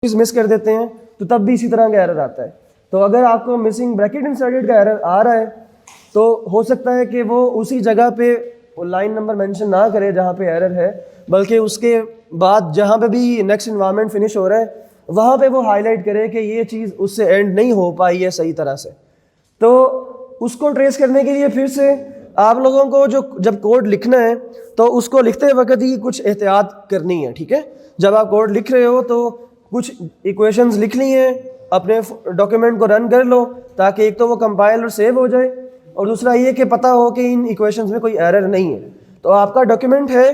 चीज़ miss कर देते हैं तो तब भी इसी तरह का एरर आता है। तो अगर आपको मिसिंग ब्रैकेट इंसर्टेड का एरर आ रहा है तो हो सकता है कि वो उसी जगह पे वो लाइन नंबर मेंशन ना करे जहाँ पे एरर है, बल्कि उसके बाद जहाँ पे भी नेक्स्ट इन्वायरमेंट फिनिश हो रहा है वहाँ पे वो हाईलाइट करे कि ये चीज़ उससे एंड नहीं हो पाई है सही तरह से। तो उसको ट्रेस करने के लिए फिर से आप लोगों को जो जब कोड लिखना है तो उसको लिखते वक्त ही कुछ एहतियात करनी है, ठीक है। जब आप कोड लिख रहे हो तो कुछ इक्वेशंस लिख ली हैं, अपने डॉक्यूमेंट को रन कर लो ताकि एक तो वो कंपाइल और सेव हो जाए, और दूसरा ये कि पता हो कि इन इक्वेशंस में कोई एरर नहीं है। तो आपका डॉक्यूमेंट है,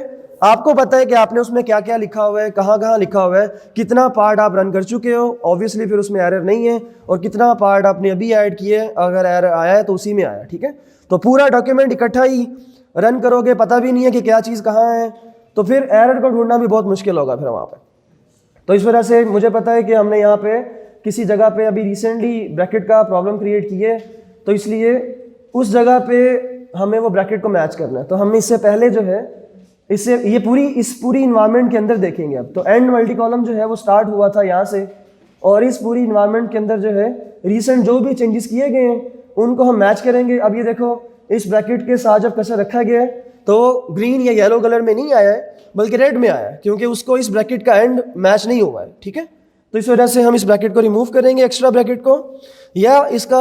आपको पता है कि आपने उसमें क्या क्या लिखा हुआ है, कहाँ कहाँ लिखा हुआ है, कितना पार्ट आप रन कर चुके हो, ऑब्वियसली फिर उसमें एरर नहीं है, और कितना पार्ट आपने अभी ऐड किए, अगर एरर आया है तो उसी में आया, ठीक है। तो पूरा डॉक्यूमेंट इकट्ठा ही रन करोगे, पता भी नहीं है कि क्या चीज़ कहाँ है, तो फिर एरर को ढूंढना भी बहुत मुश्किल होगा फिर वहाँ पर। तो इस वजह से मुझे पता है कि हमने यहाँ पे किसी जगह पे अभी रिसेंटली ब्रैकेट का प्रॉब्लम क्रिएट की है, तो इसलिए उस जगह पे हमें वो ब्रैकेट को मैच करना है। तो हम इससे पहले जो है इससे ये इस पूरी इन्वायरमेंट के अंदर देखेंगे। अब तो एंड मल्टी कॉलम जो है वो स्टार्ट हुआ था यहाँ से, और इस पूरी इन्वायरमेंट के अंदर जो है रिसेंट जो भी चेंजेस किए गए हैं उनको हम मैच करेंगे। अब ये देखो इस ब्रैकेट के साथ जब कर्सर रखा गया है तो ग्रीन या येलो कलर में नहीं आया है बल्कि रेड में आया है, क्योंकि उसको इस ब्रैकेट का एंड मैच नहीं हुआ है, ठीक है। तो इस वजह से हम इस ब्रैकेट को रिमूव करेंगे, एक्स्ट्रा ब्रैकेट को, या इसका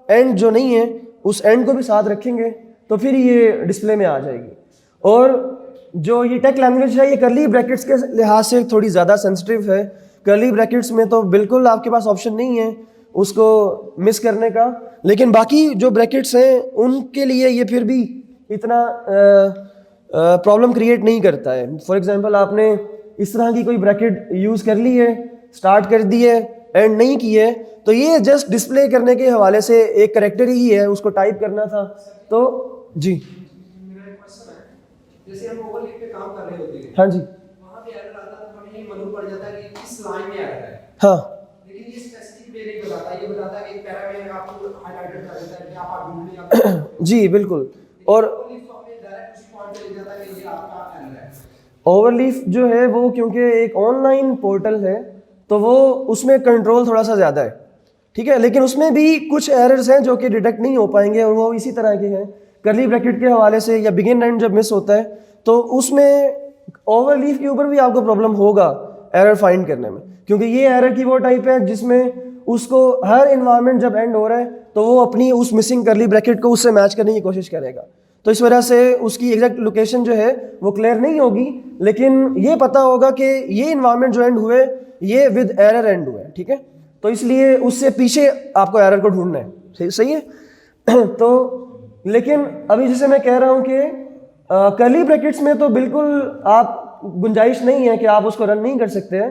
एंड जो नहीं है उस एंड को भी साथ रखेंगे, तो फिर ये डिस्प्ले में आ जाएगी। और जो ये टेक लैंग्वेज है ये कर्ली ब्रैकेट्स के लिहाज से थोड़ी ज़्यादा सेंसिटिव है। कर्ली ब्रैकेट्स में तो बिल्कुल आपके पास ऑप्शन नहीं है उसको मिस करने का, लेकिन बाकी जो ब्रैकेट्स हैं उनके लिए ये फिर भी इतना प्रॉब्लम क्रिएट नहीं करता है। फॉर एग्जांपल आपने इस तरह की कोई ब्रैकेट यूज़ कर ली है, स्टार्ट कर दी है, एंड नहीं की है, तो ये जस्ट डिस्प्ले करने के हवाले से एक कैरेक्टर ही है, उसको टाइप करना था। तो जी मेरा एक क्वेश्चन है, जैसे हम ओवरलिप पे काम कर रहे होते हैं, हाँ जी, वहाँ पे एरर आता है तो हमें ये मालूम पड़ जाता है कि इस लाइन में एरर है, हाँ लेकिन ये स्पेसिफिक वे नहीं बताता। ये बताता है कि एक पैरा में आपको हाईलाइटेड कर देता है कि आप ढूंढ लें जी बिल्कुल। और ओवरलिप तो हमें डायरेक्ट उसी पॉइंट पे ले जाता है कि ये आपका एरर है। ओवरलीफ जो है वो क्योंकि एक ऑनलाइन पोर्टल है तो वो उसमें कंट्रोल थोड़ा सा ज़्यादा है, ठीक है, लेकिन उसमें भी कुछ एरर्स हैं जो कि डिटेक्ट नहीं हो पाएंगे, और वो इसी तरह के हैं। कर्ली ब्रैकेट के हवाले से या बिगिन एंड जब मिस होता है तो उसमें ओवरलीफ के ऊपर भी आपको प्रॉब्लम होगा एरर फाइंड करने में, क्योंकि ये एरर की वो टाइप है जिसमें उसको हर इन्वायरमेंट जब एंड हो रहा है तो वो अपनी उस मिसिंग कर्ली ब्रैकेट को उससे मैच करने की कोशिश करेगा। तो इस वजह से उसकी एग्जैक्ट लोकेशन जो है वो क्लियर नहीं होगी, लेकिन ये पता होगा कि ये इन्वायरमेंट जो एंड हुए ये विद एरर एंड हुए, ठीक है। तो इसलिए उससे पीछे आपको एरर को ढूंढना है, सही है। तो लेकिन अभी जैसे मैं कह रहा हूँ कि कर्ली ब्रैकेट्स में तो बिल्कुल आप गुंजाइश नहीं है कि आप उसको रन नहीं कर सकते हैं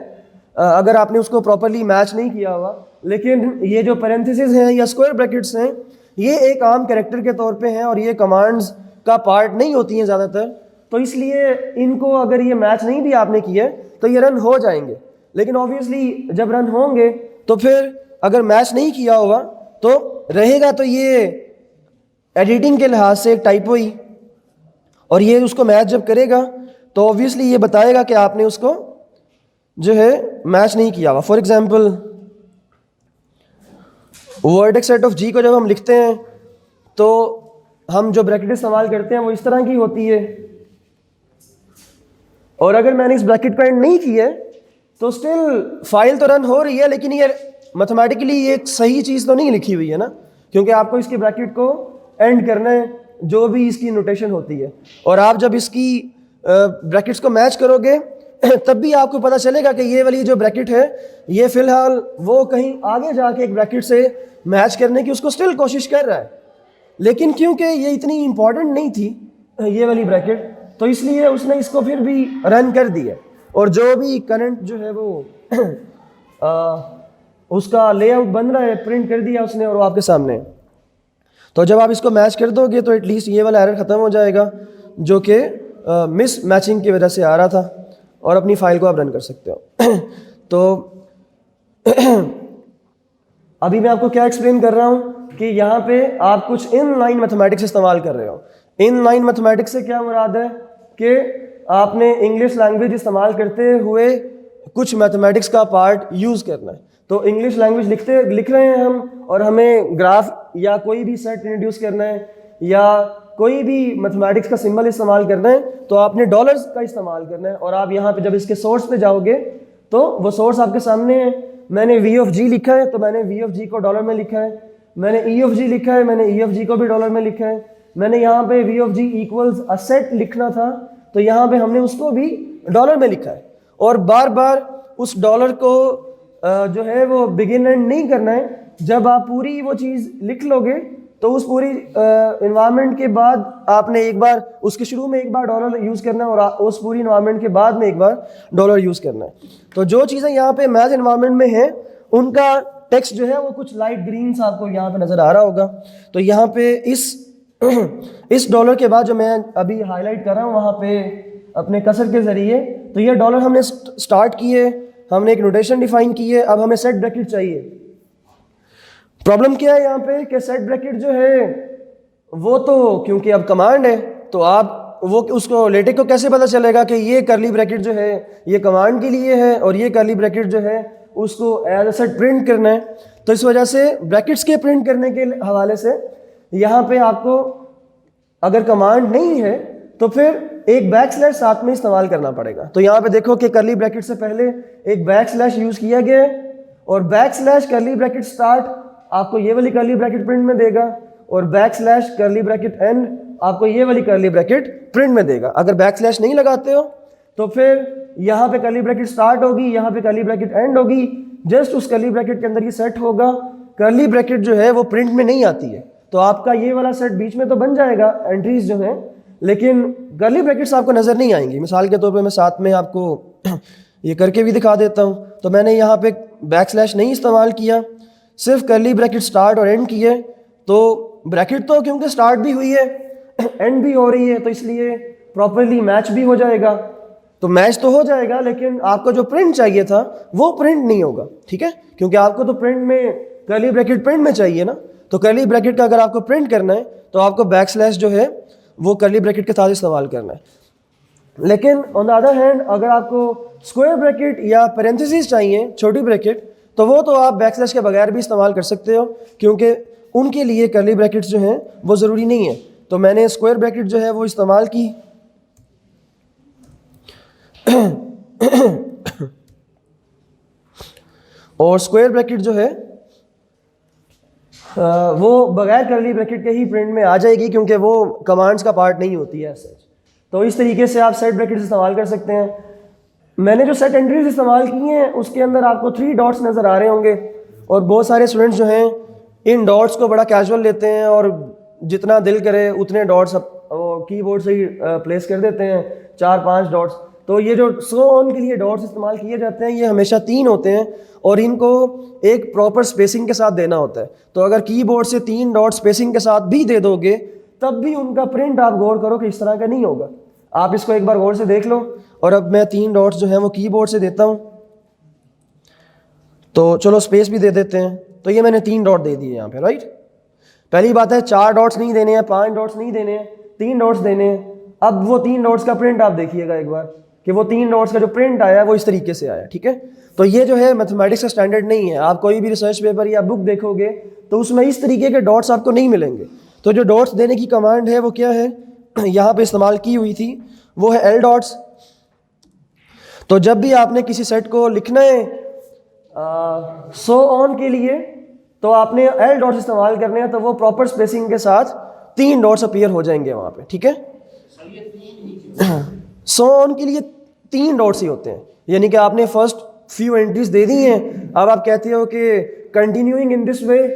अगर आपने उसको प्रॉपरली मैच नहीं किया हुआ। लेकिन ये जो पैरेंथेसिस हैं या स्क्वायर ब्रैकेट्स हैं ये एक आम कैरेक्टर के तौर पे हैं और ये कमांड्स का पार्ट नहीं होती हैं ज़्यादातर, तो इसलिए इनको अगर ये मैच नहीं भी आपने किया तो ये रन हो जाएंगे। लेकिन ऑब्वियसली जब रन होंगे तो फिर अगर मैच नहीं किया होगा तो रहेगा तो ये एडिटिंग के लिहाज से एक टाइपो ही, और ये उसको मैच जब करेगा तो ऑब्वियसली ये बताएगा कि आपने उसको जो है मैच नहीं किया हुआ। For example vertex set of G को जब हम लिखते हैं तो हम जो ब्रैकेट इस्तेमाल करते हैं वो इस तरह की होती है, और अगर मैंने इस ब्रैकेट को एंड नहीं किया तो स्टिल फाइल तो रन हो रही है, लेकिन ये मैथमेटिकली ये एक सही चीज़ तो नहीं लिखी हुई है ना, क्योंकि आपको इसकी ब्रैकेट को एंड करना है जो भी इसकी नोटेशन होती है, और आप जब इसकी ब्रैकेट्स को मैच करोगे तब भी आपको पता चलेगा कि ये वाली जो ब्रैकेट है ये फिलहाल वो कहीं आगे जाके एक ब्रैकेट से मैच करने की उसको स्टिल कोशिश कर रहा है, लेकिन क्योंकि ये इतनी इम्पॉर्टेंट नहीं थी ये वाली ब्रैकेट तो इसलिए उसने इसको फिर भी रन कर दिया, और जो भी करंट जो है वो उसका लेआउट बन रहा है प्रिंट कर दिया उसने और वो आपके सामने। तो जब आप इसको मैच कर दोगे तो एटलीस्ट ये वाला एरर ख़त्म हो जाएगा जो कि मिस मैचिंग की वजह से आ रहा था, और अपनी फाइल को आप रन कर सकते हो। तो अभी मैं आपको क्या एक्सप्लेन कर रहा हूँ कि यहाँ पे आप कुछ इन लाइन मैथमेटिक्स इस्तेमाल कर रहे हो। इन लाइन मैथमेटिक्स से क्या मुराद है कि आपने इंग्लिश लैंग्वेज इस्तेमाल करते हुए कुछ मैथमेटिक्स का पार्ट यूज़ करना है। तो इंग्लिश लैंग्वेज लिख रहे हैं हम, और हमें ग्राफ या कोई भी सेट इंट्रोड्यूस करना है या कोई भी मैथमेटिक्स का सिंबल इस्तेमाल करना है, तो आपने डॉलर्स का इस्तेमाल करना है। और आप यहाँ पे जब इसके सोर्स पे जाओगे तो वो सोर्स आपके सामने है। मैंने V ऑफ G लिखा है तो मैंने V ऑफ G को डॉलर में लिखा है। मैंने E ऑफ G लिखा है, मैंने E ऑफ G को भी डॉलर में लिखा है। मैंने यहाँ पे V of G equals a set लिखना था तो यहाँ पे हमने उसको भी डॉलर में लिखा है। और बार बार उस डॉलर को जो है वो बिगिन एंड नहीं करना है। जब आप पूरी वो चीज़ लिख लोगे तो उस पूरी इन्वायरमेंट के बाद आपने एक बार उसके शुरू में एक बार डॉलर यूज़ करना है और उस पूरी इन्वायरमेंट के बाद में एक बार डॉलर यूज़ करना है। तो जो चीज़ें यहाँ पे मैथ इन्वायरमेंट में हैं उनका टेक्स्ट जो है वो कुछ लाइट ग्रीन सा आपको यहाँ पे नज़र आ रहा होगा। तो यहाँ पे इस डॉलर के बाद जो मैं अभी हाईलाइट कर रहा हूँ वहाँ पे अपने कसर के ज़रिए, तो ये डॉलर हमने स्टार्ट किए, हमने एक नोटेशन डिफाइन की है। अब हमें सेट ब्रैकेट चाहिए। प्रॉब्लम क्या है यहाँ पे कि सेट ब्रैकेट जो है वो तो क्योंकि अब कमांड है तो आप वो उसको लेटेक को कैसे पता चलेगा कि ये करली ब्रैकेट जो है ये कमांड के लिए है और ये करली ब्रैकेट जो है उसको एज अ सेट प्रिंट करना है। तो इस वजह से ब्रैकेट्स के प्रिंट करने के हवाले से यहाँ पे आपको अगर कमांड नहीं है तो फिर एक बैक स्लैश साथ में इस्तेमाल करना पड़ेगा। तो यहाँ पे देखो कि करली ब्रैकेट से पहले एक बैक स्लैश यूज़ किया गया है और बैक स्लैश करली ब्रैकेट स्टार्ट आपको ये वाली करली ब्रैकेट प्रिंट में देगा और बैक स्लैश करली ब्रैकेट एंड आपको ये वाली करली ब्रैकेट प्रिंट में देगा। अगर बैक स्लैश नहीं लगाते हो तो फिर यहाँ पे करली ब्रैकेट स्टार्ट होगी, यहाँ पे करली ब्रैकेट एंड होगी, जस्ट उस करली ब्रैकेट के अंदर ये सेट होगा। करली ब्रैकेट जो है वो प्रिंट में नहीं आती है, तो आपका ये वाला सेट बीच में तो बन जाएगा एंट्रीज जो हैं, लेकिन करली ब्रैकेट्स आपको नज़र नहीं आएंगी। मिसाल के तौर पे मैं साथ में आपको ये करके भी दिखा देता हूँ। तो मैंने यहाँ पे बैक स्लैश नहीं इस्तेमाल किया, सिर्फ करली ब्रैकेट स्टार्ट और एंड किए। तो ब्रैकेट तो क्योंकि स्टार्ट भी हुई है एंड भी हो रही है तो इसलिए प्रॉपरली मैच भी हो जाएगा। तो मैच तो हो जाएगा लेकिन आपको जो प्रिंट चाहिए था वो प्रिंट नहीं होगा, ठीक है, क्योंकि आपको तो प्रिंट में करली ब्रैकेट प्रिंट में चाहिए ना। तो करली ब्रैकेट का अगर आपको प्रिंट करना है तो आपको बैक स्लैश जो है वो करली ब्रैकेट के साथ इस्तेमाल करना है। लेकिन ऑन द अदर हैंड अगर आपको स्क्वायर ब्रैकेट या पैरेंथेसिस चाहिए, छोटी ब्रैकेट, तो वो तो आप बैक स्लैश के बगैर भी इस्तेमाल कर सकते हो क्योंकि उनके लिए करली ब्रैकेट्स जो हैं वो ज़रूरी नहीं है। तो मैंने स्क्वायर ब्रैकेट जो है वो इस्तेमाल की। और स्क्वायर ब्रैकेट जो है वो बगैर करली ब्रैकेट के ही प्रिंट में आ जाएगी क्योंकि वो कमांड्स का पार्ट नहीं होती है सच। तो इस तरीके से आप सेट ब्रैकेट इस्तेमाल कर सकते हैं। मैंने जो सेट एंट्रीज इस्तेमाल की हैं उसके अंदर आपको 3 डॉट्स नज़र आ रहे होंगे और बहुत सारे स्टूडेंट्स जो हैं इन डॉट्स को बड़ा कैजुअल लेते हैं और जितना दिल करे उतने डॉट्स कीबोर्ड से ही प्लेस कर देते हैं, 4-5 डॉट्स। तो ये जो सो ऑन के लिए डॉट्स इस्तेमाल किए जाते हैं ये हमेशा 3 होते हैं और इनको एक प्रॉपर स्पेसिंग के साथ देना होता है। तो अगर कीबोर्ड से 3 डॉट स्पेसिंग के साथ भी दे दोगे तब भी उनका प्रिंट आप गौर करो कि इस तरह का नहीं होगा। आप इसको एक बार गौर से देख लो। और अब मैं 3 डॉट्स जो हैं वो कीबोर्ड से देता हूँ, तो चलो स्पेस भी दे देते हैं। तो ये मैंने 3 डॉट दे दिए यहाँ पे, राइट। पहली बात है 4 डॉट्स नहीं देने हैं, 5 डॉट्स नहीं देने हैं, 3 डॉट्स देने हैं। अब वो 3 डॉट्स का प्रिंट आप देखिएगा एक बार कि वो 3 डॉट्स का जो प्रिंट आया वो इस तरीके से आया, ठीक है। तो ये जो है मैथमेटिक्स का स्टैंडर्ड नहीं है। आप कोई भी रिसर्च पेपर या बुक देखोगे तो उसमें इस तरीके के डॉट्स आपको नहीं मिलेंगे। तो जो डॉट्स देने की कमांड है वो क्या है, यहाँ पे इस्तेमाल की हुई थी, वो है एल डॉट्स। तो जब भी आपने किसी सेट को लिखना है सो ऑन के लिए तो आपने एल डॉट्स इस्तेमाल करने हैं, तो वो प्रॉपर स्पेसिंग के साथ 3 डॉट्स अपीयर हो जाएंगे वहाँ पे, ठीक है। सो ऑन के लिए 3 डॉट्स ही होते हैं, यानी कि आपने फर्स्ट फ्यू एंट्रीज दे दी हैं। अब आप कहते हो कि कंटिन्यूइंग इन दिस वे,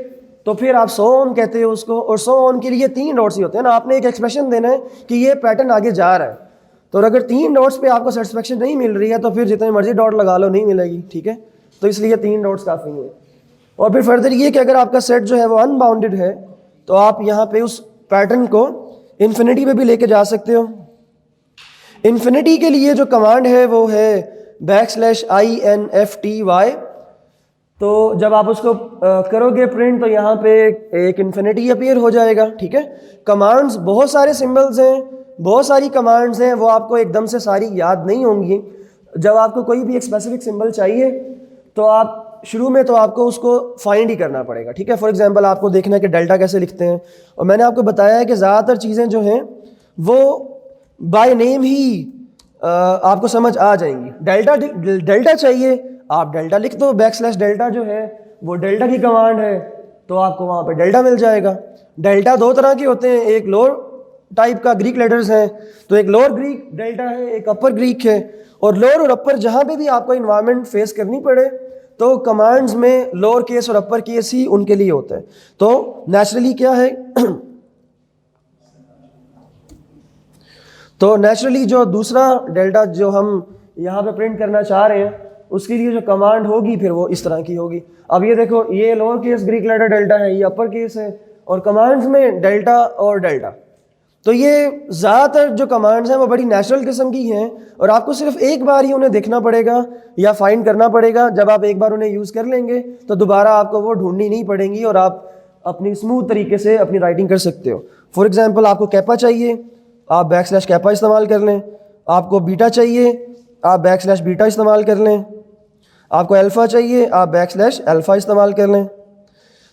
तो फिर आप सो ऑन कहते हो उसको, और सो ऑन के लिए 3 डॉट्स ही होते हैं ना। आपने एक एक्सप्रेशन देना है कि ये पैटर्न आगे जा रहा है, तो अगर 3 डॉट्स पे आपको सेटिस्फेक्शन नहीं मिल रही है तो फिर जितने मर्जी डॉट लगा लो नहीं मिलेगी, ठीक है। तो इसलिए 3 डॉट्स काफ़ी हैं। और फिर फर्दर ये कि अगर आपका सेट जो है वो अनबाउंडेड है तो आप यहाँ पे उस पैटर्न को इन्फिनिटी पे भी लेके जा सकते हो। इन्फिनिटी के लिए जो कमांड है वो है \infty। तो जब आप उसको करोगे प्रिंट तो यहाँ पे एक इन्फिनिटी अपीयर हो जाएगा, ठीक है। कमांड्स बहुत सारे सिंबल्स हैं, बहुत सारी कमांड्स हैं, वो आपको एकदम से सारी याद नहीं होंगी। जब आपको कोई भी एक स्पेसिफिक सिंबल चाहिए तो आप शुरू में तो आपको उसको फाइंड ही करना पड़ेगा, ठीक है। फॉर एग्जांपल आपको देखना है कि डेल्टा कैसे लिखते हैं, और मैंने आपको बताया है कि ज़्यादातर चीज़ें जो हैं वो बाय नेम ही आपको समझ आ जाएंगी। डेल्टा चाहिए, आप डेल्टा लिख दो, \डेल्टा जो है वो डेल्टा की कमांड है, तो आपको वहाँ पे डेल्टा मिल जाएगा। डेल्टा दो तरह के होते हैं, एक लोअर टाइप का ग्रीक लेटर्स है, तो एक लोअर ग्रीक डेल्टा है, एक अपर ग्रीक है। और लोअर और अपर जहाँ पे भी आपको इन्वायरमेंट फेस करनी पड़े तो कमांड्स में लोअर केस और अपर केस ही उनके लिए होता है। तो नेचुरली क्या है तो नेचुरली जो दूसरा डेल्टा जो हम यहाँ पे प्रिंट करना चाह रहे हैं उसके लिए जो कमांड होगी फिर वो इस तरह की होगी। अब ये देखो, ये lower case Greek letter delta है, ये अपर केस है, और कमांड्स में डेल्टा और डेल्टा। तो ये ज़्यादातर जो कमांड्स हैं वो बड़ी नेचुरल किस्म की हैं, और आपको सिर्फ एक बार ही उन्हें देखना पड़ेगा या फाइंड करना पड़ेगा। जब आप एक बार उन्हें यूज़ कर लेंगे तो दोबारा आपको वो ढूंढनी नहीं पड़ेंगी और आप अपनी स्मूथ तरीके से अपनी राइटिंग कर सकते हो। फॉर एग्जांपल आपको कैपा चाहिए, आप \कैपा इस्तेमाल कर लें। आपको बीटा चाहिए, आप \बीटा इस्तेमाल कर लें। आपको अल्फ़ा चाहिए, आप \अल्फ़ा इस्तेमाल कर लें।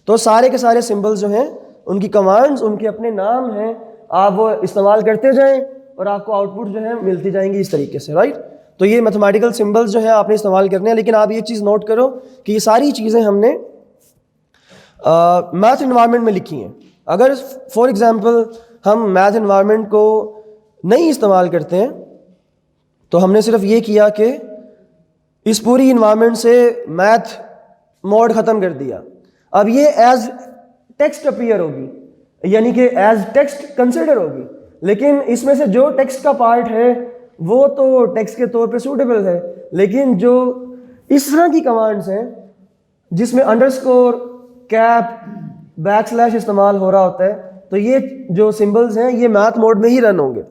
तो सारे के सारे सिंबल्स जो हैं उनकी कमांड्स उनके अपने नाम हैं, आप वो इस्तेमाल करते जाएं और आपको आउटपुट जो है मिलती जाएंगी इस तरीके से, राइट। तो ये मैथमेटिकल सिंबल्स जो है आपने इस्तेमाल करने हैं, लेकिन आप ये चीज़ नोट करो कि ये सारी चीज़ें हमने मैथ इन्वायरमेंट में लिखी हैं। अगर फॉर एग्जांपल हम मैथ इन्वायरमेंट को नहीं इस्तेमाल करते हैं तो हमने सिर्फ ये किया कि इस पूरी इन्वायरमेंट से मैथ मोड ख़त्म कर दिया, अब ये एज टेक्स्ट अपीयर होगी, यानी कि एज टेक्स्ट कंसिडर होगी, लेकिन इसमें से जो टेक्स्ट का पार्ट है वो तो टेक्स्ट के तौर पे सूटेबल है, लेकिन जो इस तरह की कमांड्स हैं जिसमें अंडरस्कोर, कैप, \, इस्तेमाल हो रहा होता है, तो ये जो सिंबल्स हैं ये मैथ मोड में ही रन होंगे।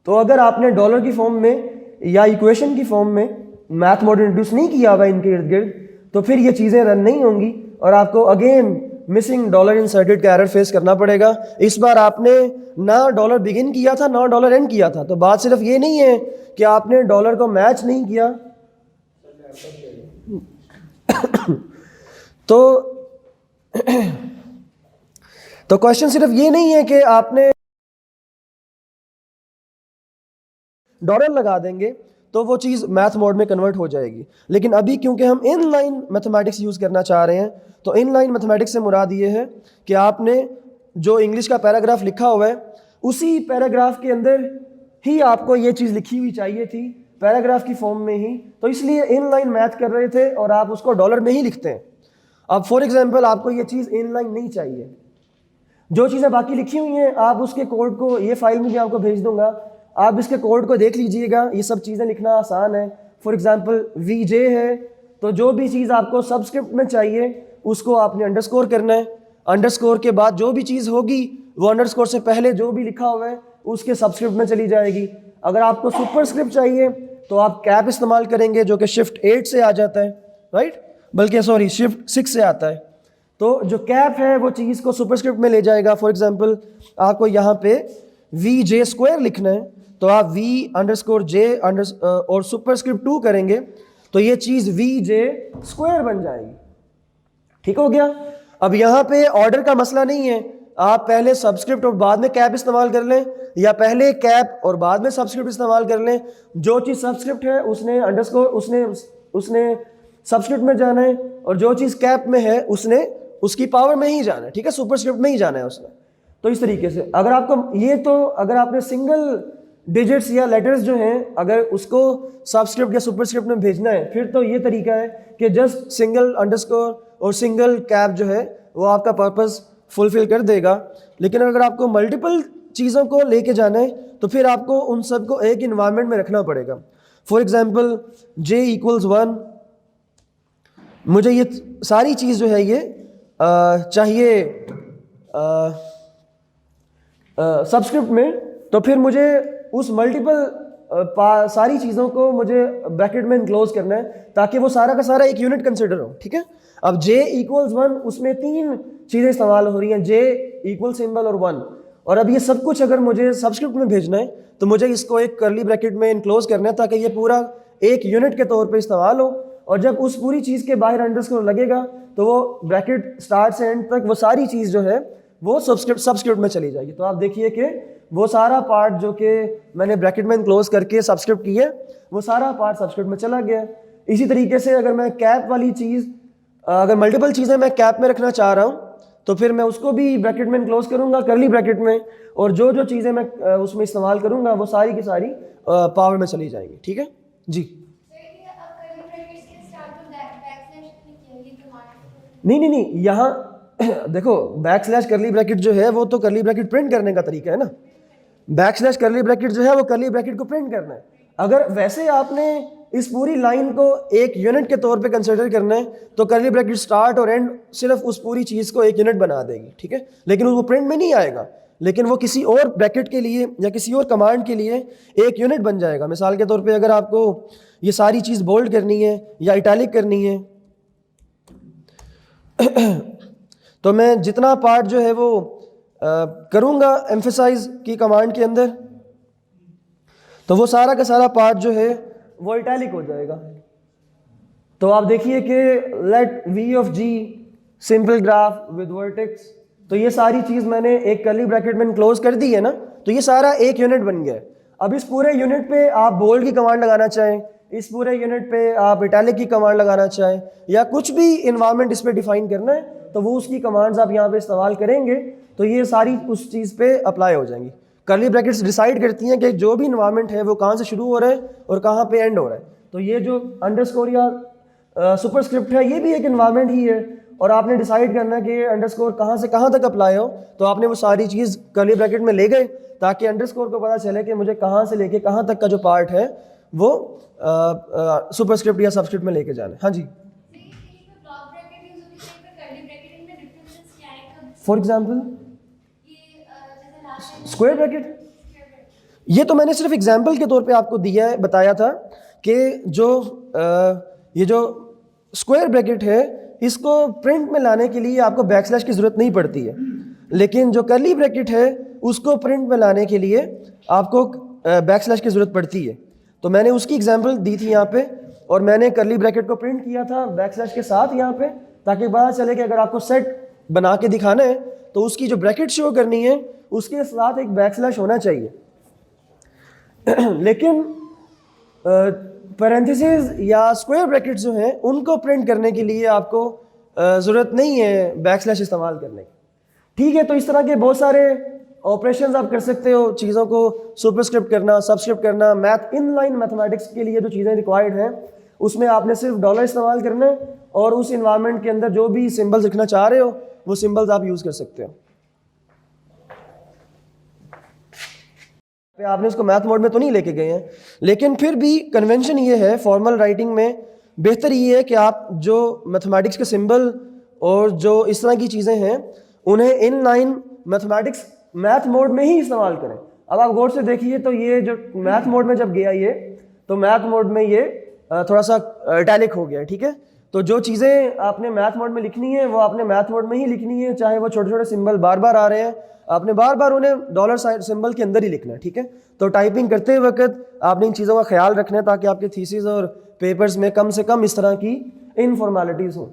तो अगर आपने डॉलर की फॉर्म में या इक्वेशन की फॉर्म में मैथ मोड इंट्रोड्यूस नहीं किया हुआ इनके इर्द गिर्द, तो फिर ये चीज़ें रन नहीं होंगी और आपको अगेन मिसिंग डॉलर इंसर्टेड का एरर फेस करना पड़ेगा। इस बार आपने ना डॉलर बिगिन किया था ना डॉलर एंड किया था, तो बात सिर्फ ये नहीं है कि आपने डॉलर को मैच नहीं किया तो क्वेश्चन सिर्फ ये नहीं है कि आपने डॉलर लगा देंगे तो वो चीज़ मैथ मोड में कन्वर्ट हो जाएगी। लेकिन अभी क्योंकि हम इनलाइन मैथमेटिक्स यूज़ करना चाह रहे हैं, तो इनलाइन मैथमेटिक्स से मुराद ये है कि आपने जो इंग्लिश का पैराग्राफ लिखा हुआ है उसी पैराग्राफ के अंदर ही आपको ये चीज़ लिखी हुई चाहिए थी, पैराग्राफ की फॉर्म में ही, तो इसलिए इनलाइन मैथ कर रहे थे और आप उसको डॉलर में ही लिखते हैं। अब फॉर एग्जांपल आपको ये चीज़ इनलाइन नहीं चाहिए, जो चीज़ें बाकी लिखी हुई हैं आप उसके कोड को, ये फाइल मुझे आपको भेज दूंगा, आप इसके कोड को देख लीजिएगा, ये सब चीज़ें लिखना आसान है। फॉर एग्जांपल VJ है, तो जो भी चीज़ आपको सबस्क्रिप्ट में चाहिए उसको आपने अंडरस्कोर करना है, अंडरस्कोर के बाद जो भी चीज़ होगी वो अंडरस्कोर से पहले जो भी लिखा हुआ है उसके सबस्क्रिप्ट में चली जाएगी। अगर आपको सुपरस्क्रिप्ट चाहिए तो आप कैप इस्तेमाल करेंगे जो कि शिफ्ट 8 से आ जाता है, राइट, बल्कि सॉरी शिफ्ट 6 से आता है। तो जो कैप है वो चीज़ को सुपरस्क्रिप्ट में ले जाएगा। फॉर एग्जांपल आपको यहाँ पे VJ² लिखना है, तो आप V_J और सुपरस्क्रिप्ट 2 करेंगे तो ये चीज़ VJ² बन जाएगी। ठीक हो गया। अब यहाँ पे ऑर्डर का मसला नहीं है, आप पहले सबस्क्रिप्ट और बाद में कैप इस्तेमाल कर लें या पहले कैप और बाद में सबस्क्रिप्ट इस्तेमाल कर लें। जो चीज़ सबस्क्रिप्ट है उसने अंडरस्कोर उसने सबस्क्रिप्ट में जाना है, और जो चीज़ कैप में है उसने उसकी पावर में ही जाना है, ठीक है, सुपरस्क्रिप्ट में ही जाना है उसने। तो इस तरीके से अगर आपको ये, तो अगर आपने सिंगल डिजिट्स या लेटर्स जो हैं अगर उसको सबस्क्रिप्ट या सुपरस्क्रिप्ट में भेजना है फिर तो ये तरीका है कि जस्ट सिंगल अंडरस्कोर और सिंगल कैप जो है वो आपका पर्पस फुलफिल कर देगा। लेकिन अगर आपको मल्टीपल चीज़ों को लेके जाना है तो फिर आपको उन सब को एक इन्वायरमेंट में रखना पड़ेगा। फॉर एग्जांपल J=1, मुझे ये सारी चीज़ जो है ये चाहिए सबस्क्रिप्ट में, तो फिर मुझे उस मल्टीपल सारी चीज़ों को मुझे ब्रैकेट में इनक्लोज करना है ताकि वो सारा का सारा एक यूनिट कंसिडर हो, ठीक है। अब J=1 उसमें 3 चीज़ें इस्तेमाल हो रही हैं, J सिंबल और 1, और अब ये सब कुछ अगर मुझे सबस्क्रिप्ट में भेजना है तो मुझे इसको एक कर्ली ब्रैकेट में इनक्लोज करना है ताकि ये पूरा एक यूनिट के तौर पे इस्तेमाल हो, और जब उस पूरी चीज़ के बाहर अंडरस्कोर लगेगा तो वो ब्रैकेट स्टार्ट से एंड तक वो सारी चीज़ जो है वो सबस्क्रिप्ट में चली जाएगी। तो आप देखिए कि वो सारा पार्ट जो कि मैंने ब्रैकेट में क्लोज करके सबस्क्रिप्ट की है वो सारा पार्ट सबस्क्रिप्ट में चला गया। इसी तरीके से अगर मैं कैप वाली चीज़, अगर मल्टीपल चीज़ें मैं कैप में रखना चाह रहा हूँ तो फिर मैं उसको भी ब्रैकेट में क्लोज करूँगा, करली ब्रैकेट में, और जो जो चीज़ें मैं उसमें इस्तेमाल करूँगा वो सारी की सारी पावर में चली जाएंगी। ठीक है जी। नहीं, यहाँ देखो बैकस्लैश करली ब्रैकेट जो है वो तो करली ब्रैकेट प्रिंट करने का तरीका है ना। बैकस्लैश करली ब्रैकेट जो है वो करली ब्रैकेट को प्रिंट करना है। अगर वैसे आपने इस पूरी लाइन को एक यूनिट के तौर पे कंसिडर करना है तो करली ब्रैकेट स्टार्ट और एंड सिर्फ उस पूरी चीज़ को एक यूनिट बना देगी, ठीक है, लेकिन वो प्रिंट में नहीं आएगा, लेकिन वो किसी और ब्रैकेट के लिए या किसी और कमांड के लिए एक यूनिट बन जाएगा। मिसाल के तौर पे अगर आपको ये सारी चीज़ बोल्ड करनी है या इटैलिक करनी है तो मैं जितना पार्ट जो है वो करूँगा एम्फेसाइज की कमांड के अंदर, तो वो सारा का सारा पार्ट जो है वो इटैलिक हो जाएगा। तो आप देखिए कि let V of G simple graph with vertex, तो ये सारी चीज़ मैंने एक कर्ली ब्रैकेट में क्लोज कर दी है ना, तो ये सारा एक यूनिट बन गया। अब इस पूरे यूनिट पे आप बोल्ड की कमांड लगाना चाहें, इस पूरे यूनिट पे आप इटैलिक की कमांड लगाना चाहें, या कुछ भी इन्वायरमेंट इस पे डिफाइन करना है तो वो उसकी कमांड्स आप यहाँ पे इस्तेमाल करेंगे तो ये सारी उस चीज़ पे अप्लाई हो जाएंगी। कर्ली ब्रैकेट्स डिसाइड करती हैं कि जो भी इन्वायरमेंट है वो कहाँ से शुरू हो रहा है और कहाँ पे एंड हो रहा है। तो ये जो अंडरस्कोर या सुपरस्क्रिप्ट है ये भी एक इन्वायरमेंट ही है, और आपने डिसाइड करना है कि अंडरस्कोर कहाँ से कहाँ तक अप्लाई हो, तो आपने वो सारी चीज़ कर्ली ब्रैकेट में ले गए ताकि अंडरस्कोर को पता चले कि मुझे कहाँ से लेके कहाँ तक का जो पार्ट है वो सुपरस्क्रिप्ट या सबस्क्रिप्ट में लेके जाना है। हाँ जी, फॉर एग्जाम्पल स्क्वायर ब्रैकेट, ये तो मैंने सिर्फ एग्जाम्पल के तौर पे आपको दिया है, बताया था कि जो ये जो स्क्वायर ब्रैकेट है इसको प्रिंट में लाने के लिए आपको बैकस्लैश की ज़रूरत नहीं पड़ती है, लेकिन जो कर्ली ब्रैकेट है उसको प्रिंट में लाने के लिए आपको बैकस्लैश की ज़रूरत पड़ती है। तो मैंने उसकी एग्जाम्पल दी थी यहाँ पे, और मैंने कर्ली ब्रैकेट को प्रिंट किया था बैकस्लैश के साथ यहाँ पे, ताकि पता चले कि अगर आपको सेट बना के दिखाना है तो उसकी जो ब्रैकेट शो करनी है उसके साथ एक बैकस्लैश होना चाहिए। लेकिन पैरेंथेसिस या स्क्वायर ब्रैकेट्स जो हैं उनको प्रिंट करने के लिए आपको ज़रूरत नहीं है बैकस्लैश इस्तेमाल करने की। ठीक है, तो इस तरह के बहुत सारे ऑपरेशंस आप कर सकते हो, चीज़ों को सुपरस्क्रिप्ट करना, सबस्क्रिप्ट करना। मैथ इनलाइन मैथमेटिक्स के लिए जो चीज़ें रिक्वायर्ड हैं उसमें आपने सिर्फ डॉलर इस्तेमाल करना है, और उस इन्वायरमेंट के अंदर जो भी सिंबल्स लिखना चाह रहे हो वो सिंबल्स आप यूज़ कर सकते हो। आपने इसको मैथ मोड में तो नहीं लेके गए हैं, लेकिन फिर भी कन्वेंशन ये है फॉर्मल राइटिंग में, बेहतर ये है कि आप जो मैथमेटिक्स के सिंबल और जो इस तरह की चीज़ें हैं उन्हें इनलाइन मैथमेटिक्स मैथ मोड में ही इस्तेमाल करें। अब आप गौर से देखिए तो ये जो मैथ मोड में जब गया ये, तो मैथ मोड में ये थोड़ा सा इटैलिक हो गया, ठीक है। तो जो चीज़ें आपने मैथ मोड में लिखनी है वो आपने मैथ मोड में ही लिखनी है, चाहे वो छोटे छोटे सिंबल बार बार आ रहे हैं, आपने बार बार उन्हें डॉलर सिंबल के अंदर ही लिखना है, ठीक है। तो टाइपिंग करते वक्त आपने इन चीज़ों का ख्याल रखना है ताकि आपके थीसिस और पेपर्स में कम से कम इस तरह की इनफॉर्मेलिटीज़ हों।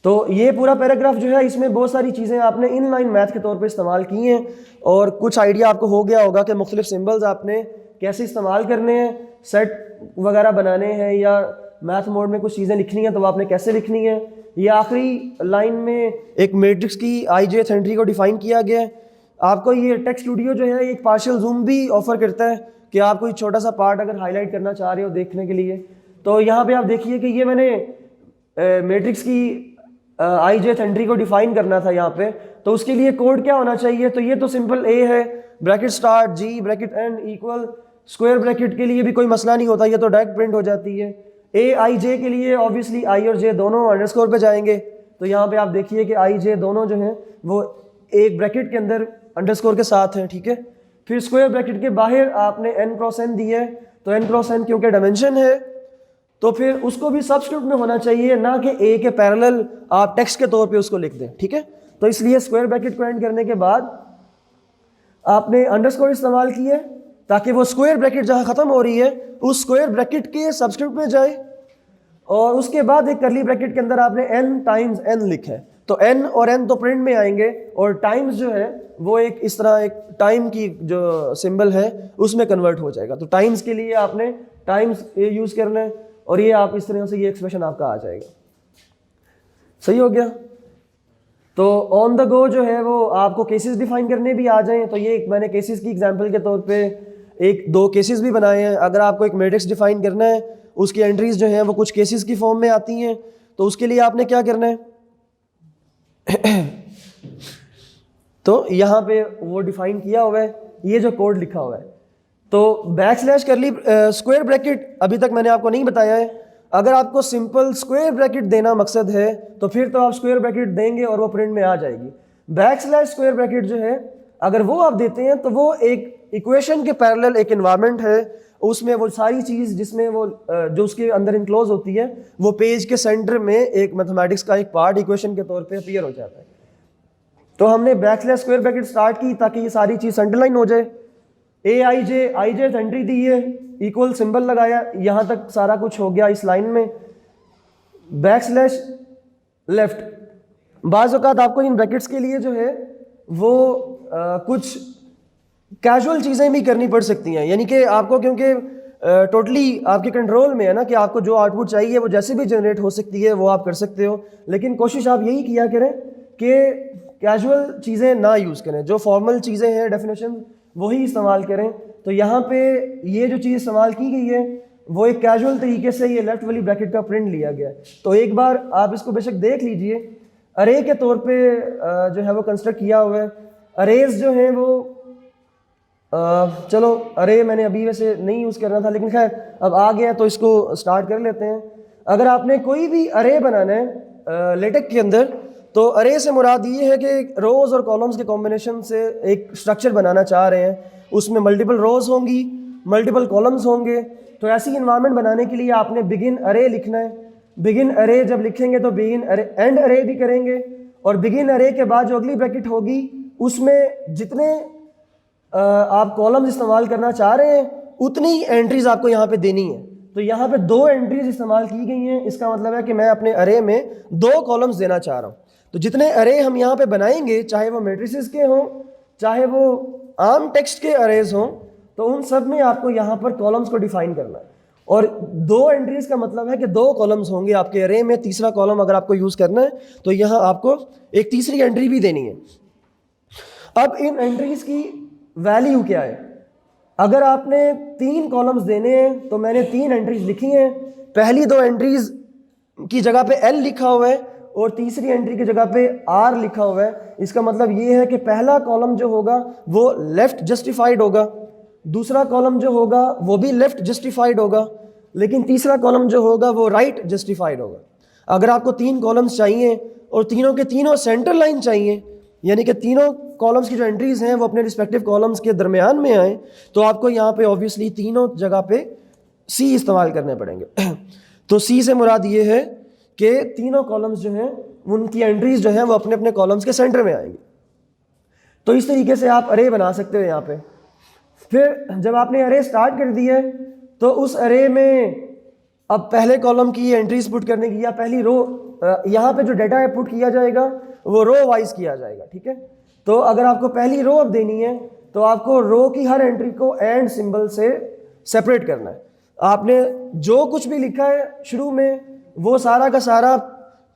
तो ये पूरा पैराग्राफ जो है इसमें बहुत सारी चीज़ें आपने इनलाइन मैथ के तौर पे इस्तेमाल की हैं, और कुछ आइडिया आपको हो गया होगा कि मुख्तलिफ सिंबल्स आपने कैसे इस्तेमाल करने हैं, सेट वगैरह बनाने हैं, या मैथ मोड में कुछ चीज़ें लिखनी हैं तो आपने कैसे लिखनी है। ये आखिरी लाइन में एक मैट्रिक्स की ijth एंट्री को डिफाइन किया गया है। आपको ये टेक्स्ट स्टूडियो जो है एक पार्शियल जूम भी ऑफर करता है कि आप कोई छोटा सा पार्ट अगर हाईलाइट करना चाह रहे हो देखने के लिए, तो यहाँ पे आप देखिए कि ये मैंने मैट्रिक्स की ijth एंट्री को डिफाइन करना था यहाँ पे, तो उसके लिए कोड क्या होना चाहिए, तो ये तो सिंपल ए है, bracket start G bracket end equal, square bracket के लिए भी कोई मसला नहीं होता, ये तो डायरेक्ट प्रिंट हो जाती है। ए आई जे के लिए ऑब्वियसली आई और जे दोनों अंडरस्कोर पे जाएंगे, तो यहाँ पे आप देखिए कि आई जे दोनों जो हैं वो एक ब्रैकेट के अंदर अंडरस्कोर के साथ हैं, ठीक है। फिर स्क्वायर ब्रैकेट के बाहर आपने n क्रॉस n दी है, तो n क्रॉस n क्योंकि डायमेंशन है तो फिर उसको भी सबस्क्रिप्ट में होना चाहिए, ना कि ए के पैरेलल आप टेक्स्ट के तौर पे उसको लिख दें, ठीक है। तो इसलिए स्क्वायर ब्रैकेट को एंड करने के बाद आपने अंडरस्कोर इस्तेमाल किए, ताकि वो स्क्वायर ब्रैकेट जहाँ ख़त्म हो रही है उस स्क्वायर ब्रैकेट के सबस्क्रिप्ट में जाए, और उसके बाद एक करली ब्रैकेट के अंदर आपने n टाइम्स n लिखा है, तो n और n तो प्रिंट में आएंगे, और टाइम्स जो है वो एक इस तरह एक टाइम की जो सिंबल है उसमें कन्वर्ट हो जाएगा। तो टाइम्स के लिए आपने टाइम्स ये यूज़ करना है, और ये आप इस तरह से ये एक्सप्रेशन आपका आ जाएगा। सही हो गया। तो ऑन द गो जो है वो आपको केसेस डिफाइन करने भी आ जाएं, तो ये मैंने केसेस की एग्जांपल के तौर पे एक दो केसेस भी बनाए हैं। अगर आपको एक मैट्रिक्स डिफाइन करना है, उसकी एंट्रीज जो हैं वो कुछ केसेस की फॉर्म में आती हैं, तो उसके लिए आपने क्या करना है तो यहाँ पे वो डिफाइन किया हुआ है, ये जो कोड लिखा हुआ है। तो बैकस्लैश करली स्क्वायर ब्रैकेट अभी तक मैंने आपको नहीं बताया है। अगर आपको सिंपल स्क्वायर ब्रैकेट देना मकसद है तो फिर तो आप स्क्वायर ब्रैकेट देंगे और वो प्रिंट में आ जाएगी। बैकस्लैश स्क्वायर ब्रैकेट जो है अगर वो आप देते हैं तो वो एक इक्वेशन के पैरेलल एक एनवायरनमेंट है, उसमें वो सारी चीज़ जिसमें वो जो उसके अंदर इनक्लोज होती है वो पेज के सेंटर में एक मैथमेटिक्स का एक पार्ट इक्वेशन के तौर पे अपीयर हो जाता है। तो हमने बैकस्लैश स्क्वायर ब्रैकेट स्टार्ट की ताकि ये सारी चीज़ सेंटरलाइन हो जाए। आई जे एंट्री दी है, इक्वल सिंबल लगाया, यहाँ तक सारा कुछ हो गया इस लाइन में। बैकस्लैश लेफ्ट, बाज़ औक़ात आपको इन ब्रैकेट्स के लिए जो है वो कुछ कैजुअल चीज़ें भी करनी पड़ सकती हैं, यानी कि आपको क्योंकि टोटली आपके कंट्रोल में है ना कि आपको जो आउटपुट चाहिए वो जैसे भी जनरेट हो सकती है वो आप कर सकते हो, लेकिन कोशिश आप यही किया करें कि कैजुअल चीज़ें ना यूज़ करें, जो फॉर्मल चीज़ें हैं डेफिनेशन वही इस्तेमाल करें। तो यहाँ पे ये जो चीज़ इस्तेमाल की गई है वो एक कैजुअल तरीके से ये लेफ्ट वाली ब्रैकेट का प्रिंट लिया गया है। तो एक बार आप इसको बेशक देख लीजिए, अरे के तौर पे जो है वो कंस्ट्रक्ट किया हुआ है। अरेज जो है वो चलो अरे मैंने अभी वैसे नहीं यूज़ करना था, लेकिन खैर अब आ गया तो इसको स्टार्ट कर लेते हैं। अगर आपने कोई भी अरे बनाना है लेटेक्स के अंदर, तो अरे से मुराद ये है कि रोज़ और कॉलम्स के कॉम्बिनेशन से एक स्ट्रक्चर बनाना चाह रहे हैं, उसमें मल्टीपल रोज़ होंगी, मल्टीपल कॉलम्स होंगे। तो ऐसी इन्वायरमेंट बनाने के लिए आपने बिगिन अरे लिखना है। बिगिन अरे जब लिखेंगे तो बिगिन अरे एंड अरे भी करेंगे, और बिगिन अरे के बाद जो अगली ब्रैकेट होगी उसमें जितने आप कॉलम्स इस्तेमाल करना चाह रहे हैं उतनी एंट्रीज आपको यहाँ पे देनी है। तो यहाँ पे 2 एंट्रीज इस्तेमाल की गई हैं, इसका मतलब है कि मैं अपने अरे में 2 कॉलम्स देना चाह रहा हूँ। तो जितने अरे हम यहाँ पे बनाएंगे, चाहे वो मैट्रिसेस के हों चाहे वो आम टेक्स्ट के अरेज हों, तो उन सब में आपको यहाँ पर कॉलम्स को डिफाइन करना है। और 2 एंट्रीज का मतलब है कि 2 कॉलम्स होंगे आपके अरे में। तीसरा कॉलम अगर आपको यूज़ करना है तो यहाँ आपको एक तीसरी एंट्री भी देनी है। अब इन एंट्रीज की वैल्यू क्या है? अगर आपने 3 कॉलम्स देने हैं तो मैंने 3 एंट्रीज लिखी हैं। पहली 2 एंट्रीज की जगह पे L लिखा हुआ है और तीसरी एंट्री की जगह पे R लिखा हुआ है। इसका मतलब ये है कि पहला कॉलम जो होगा वो लेफ्ट जस्टिफाइड होगा, दूसरा कॉलम जो होगा वो भी लेफ्ट जस्टिफाइड होगा, लेकिन तीसरा कॉलम जो होगा वो राइट जस्टिफाइड होगा। अगर आपको 3 कॉलम्स चाहिए और तीनों के तीनों सेंटर लाइन चाहिए, यानी कि तीनों कॉलम्स की जो एंट्रीज हैं वो अपने रिस्पेक्टिव कॉलम्स के दरमियान में आए, तो आपको यहाँ पे ऑब्वियसली तीनों जगह पे C इस्तेमाल करने पड़ेंगे। तो C से मुराद ये है कि तीनों कॉलम्स जो हैं उनकी एंट्रीज जो हैं वो अपने अपने कॉलम्स के सेंटर में आएंगी। तो इस तरीके से आप अरे बना सकते हो यहाँ पे। फिर जब आपने अरे स्टार्ट कर दिया है तो उस अरे में अब पहले कॉलम की एंट्रीज पुट करने की या पहली रो, यहाँ पे जो डाटा पुट किया जाएगा वो रो वाइज किया जाएगा, ठीक है। तो अगर आपको पहली रो अब देनी है तो आपको रो की हर एंट्री को एंड सिंबल से सेपरेट करना है। आपने जो कुछ भी लिखा है शुरू में वो सारा का सारा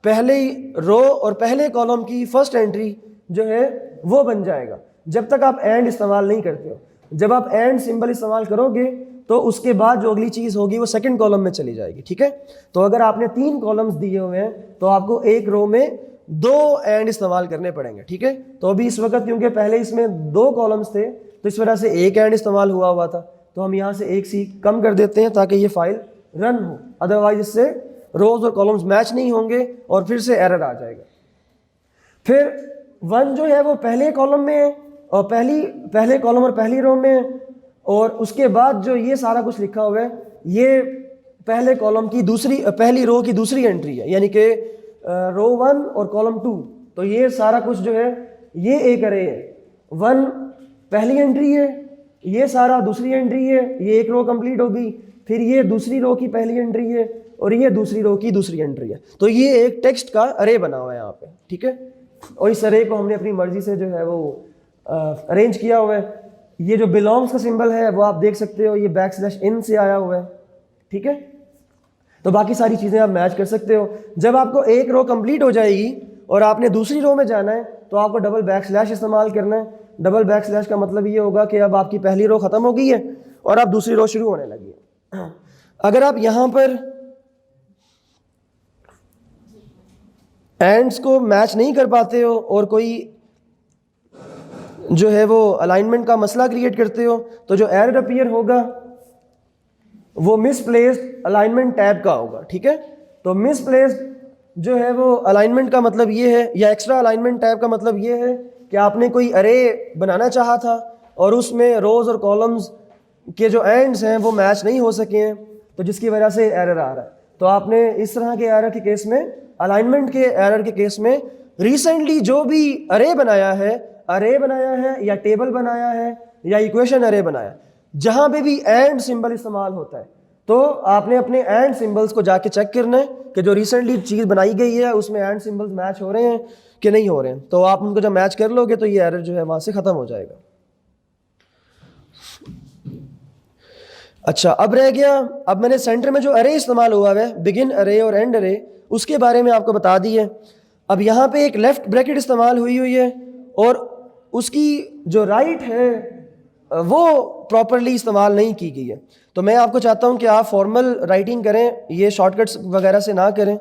पहले रो और पहले कॉलम की फर्स्ट एंट्री जो है वो बन जाएगा, जब तक आप एंड इस्तेमाल नहीं करते हो। जब आप एंड सिंबल इस्तेमाल करोगे तो उसके बाद जो अगली चीज़ होगी वो सेकंड कॉलम में चली जाएगी, ठीक है। तो अगर आपने 3 कॉलम्स दिए हुए हैं तो आपको एक रो में 2 एंड इस्तेमाल करने पड़ेंगे, ठीक है। तो अभी इस वक्त क्योंकि पहले इसमें 2 कॉलम्स थे तो इस वजह से एक एंड इस्तेमाल हुआ था, तो हम यहाँ से एक सी कम कर देते हैं ताकि ये फाइल रन हो, अदरवाइज इससे रोज और कॉलम्स मैच नहीं होंगे और फिर से एरर आ जाएगा। फिर 1 जो है वो पहले कॉलम में है और पहले कॉलम और पहली रो में है, और उसके बाद जो ये सारा कुछ लिखा हुआ है ये पहले कॉलम की पहली रो की दूसरी एंट्री है, यानी कि रो 1 और कॉलम 2। तो ये सारा कुछ जो है ये एक अरे है। 1 पहली एंट्री है, ये सारा दूसरी एंट्री है, ये एक रो कंप्लीट होगी, फिर ये दूसरी रो की पहली एंट्री है और ये दूसरी रो की दूसरी एंट्री है। तो ये एक टेक्स्ट का अरे बना हुआ है यहाँ पे, ठीक है। और इस अरे को हमने अपनी मर्जी से जो है वो अरेंज किया हुआ है। ये जो बिलोंग्स का सिंबल है वो आप देख सकते हो, ये \n से आया हुआ है, ठीक है। तो बाकी सारी चीज़ें आप मैच कर सकते हो। जब आपको एक रो कंप्लीट हो जाएगी और आपने दूसरी रो में जाना है तो आपको डबल \/ इस्तेमाल करना है। डबल \/ का मतलब ये होगा कि अब आपकी पहली रो ख़त्म हो गई है और अब दूसरी रो शुरू होने लगी है। अगर आप यहाँ पर एंड्स को मैच नहीं कर पाते हो और कोई जो है वो अलाइनमेंट का मसला क्रिएट करते हो तो जो एरर अपीयर होगा वो मिसप्लेस्ड अलाइनमेंट टैब का होगा, ठीक है। तो मिसप्लेस्ड जो है वो अलाइनमेंट का मतलब ये है, या एक्स्ट्रा अलाइनमेंट टैब का मतलब ये है कि आपने कोई अरे बनाना चाहा था और उसमें रोज़ और कॉलम्स के जो एंड्स हैं वो मैच नहीं हो सके हैं, तो जिसकी वजह से एरर आ रहा है। तो आपने इस तरह के एरर के केस में, अलाइनमेंट के एरर के केस में, रिसेंटली जो भी अरे बनाया है या टेबल बनाया है या इक्वेशन अरे बनाया है, जहाँ पे भी एंड सिंबल इस्तेमाल होता है तो आपने अपने एंड सिंबल्स को जाके चेक करना है कि जो रिसेंटली चीज़ बनाई गई है उसमें एंड सिंबल्स मैच हो रहे हैं कि नहीं हो रहे हैं। तो आप उनको जब मैच कर लोगे तो ये एरर जो है वहाँ से ख़त्म हो जाएगा। अच्छा, अब रह गया, अब मैंने सेंटर में जो अरे इस्तेमाल हुआ है, बिगिन अरे और एंड अरे, उसके बारे में आपको बता दी है। अब यहाँ पे एक लेफ्ट ब्रैकेट इस्तेमाल हुई है और उसकी जो राइट है वो प्रॉपरली इस्तेमाल नहीं की गई है। तो मैं आपको चाहता हूँ कि आप फॉर्मल राइटिंग करें, ये शॉर्टकट्स वगैरह से ना करें,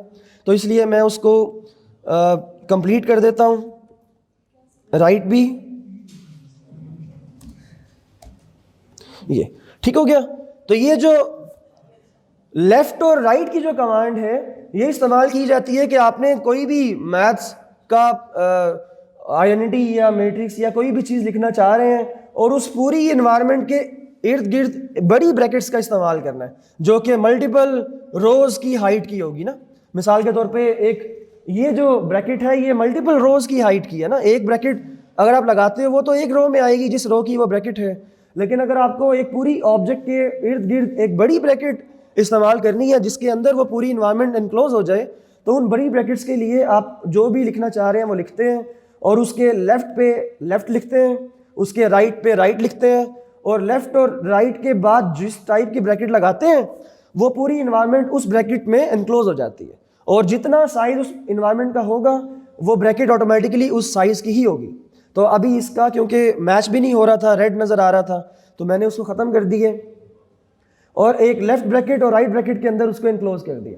तो इसलिए मैं उसको कंप्लीट कर देता हूँ। राइट भी ये ठीक हो गया। तो ये जो लेफ्ट और राइट की जो कमांड है ये इस्तेमाल की जाती है कि आपने कोई भी मैथ्स का आइडेंटिटी या मैट्रिक्स या कोई भी चीज़ लिखना चाह रहे हैं और उस पूरी इन्वायरमेंट के इर्द गिर्द बड़ी ब्रैकेट्स का इस्तेमाल करना है जो कि मल्टीपल रोज़ की हाइट की होगी ना। मिसाल के तौर पे एक ये जो ब्रैकेट है ये मल्टीपल रोज़ की हाइट की है ना। एक ब्रैकेट अगर आप लगाते हो वो तो एक रो में आएगी जिस रो की वो ब्रैकेट है, लेकिन अगर आपको एक पूरी ऑब्जेक्ट के इर्द गिर्द एक बड़ी ब्रैकेट इस्तेमाल करनी है जिसके अंदर वो पूरी इन्वायरमेंट एनक्लोज हो जाए, तो उन बड़ी ब्रैकेट्स के लिए आप जो भी लिखना चाह रहे हैं वो लिखते हैं और उसके लेफ़्ट पे लेफ़्ट लिखते हैं, उसके राइट पे राइट लिखते हैं और लेफ़्ट और राइट के बाद जिस टाइप की ब्रैकेट लगाते हैं वो पूरी इन्वायरमेंट उस ब्रैकेट में एनक्लोज हो जाती है और जितना साइज़ उस इन्वायरमेंट का होगा वो ब्रैकेट ऑटोमेटिकली उस साइज़ की ही होगी। तो अभी इसका क्योंकि मैच भी नहीं हो रहा था, रेड नज़र आ रहा था, तो मैंने उसको ख़त्म कर दिए और एक लेफ़्ट ब्रैकेट और राइट ब्रैकेट के अंदर उसको एनक्लोज कर दिया।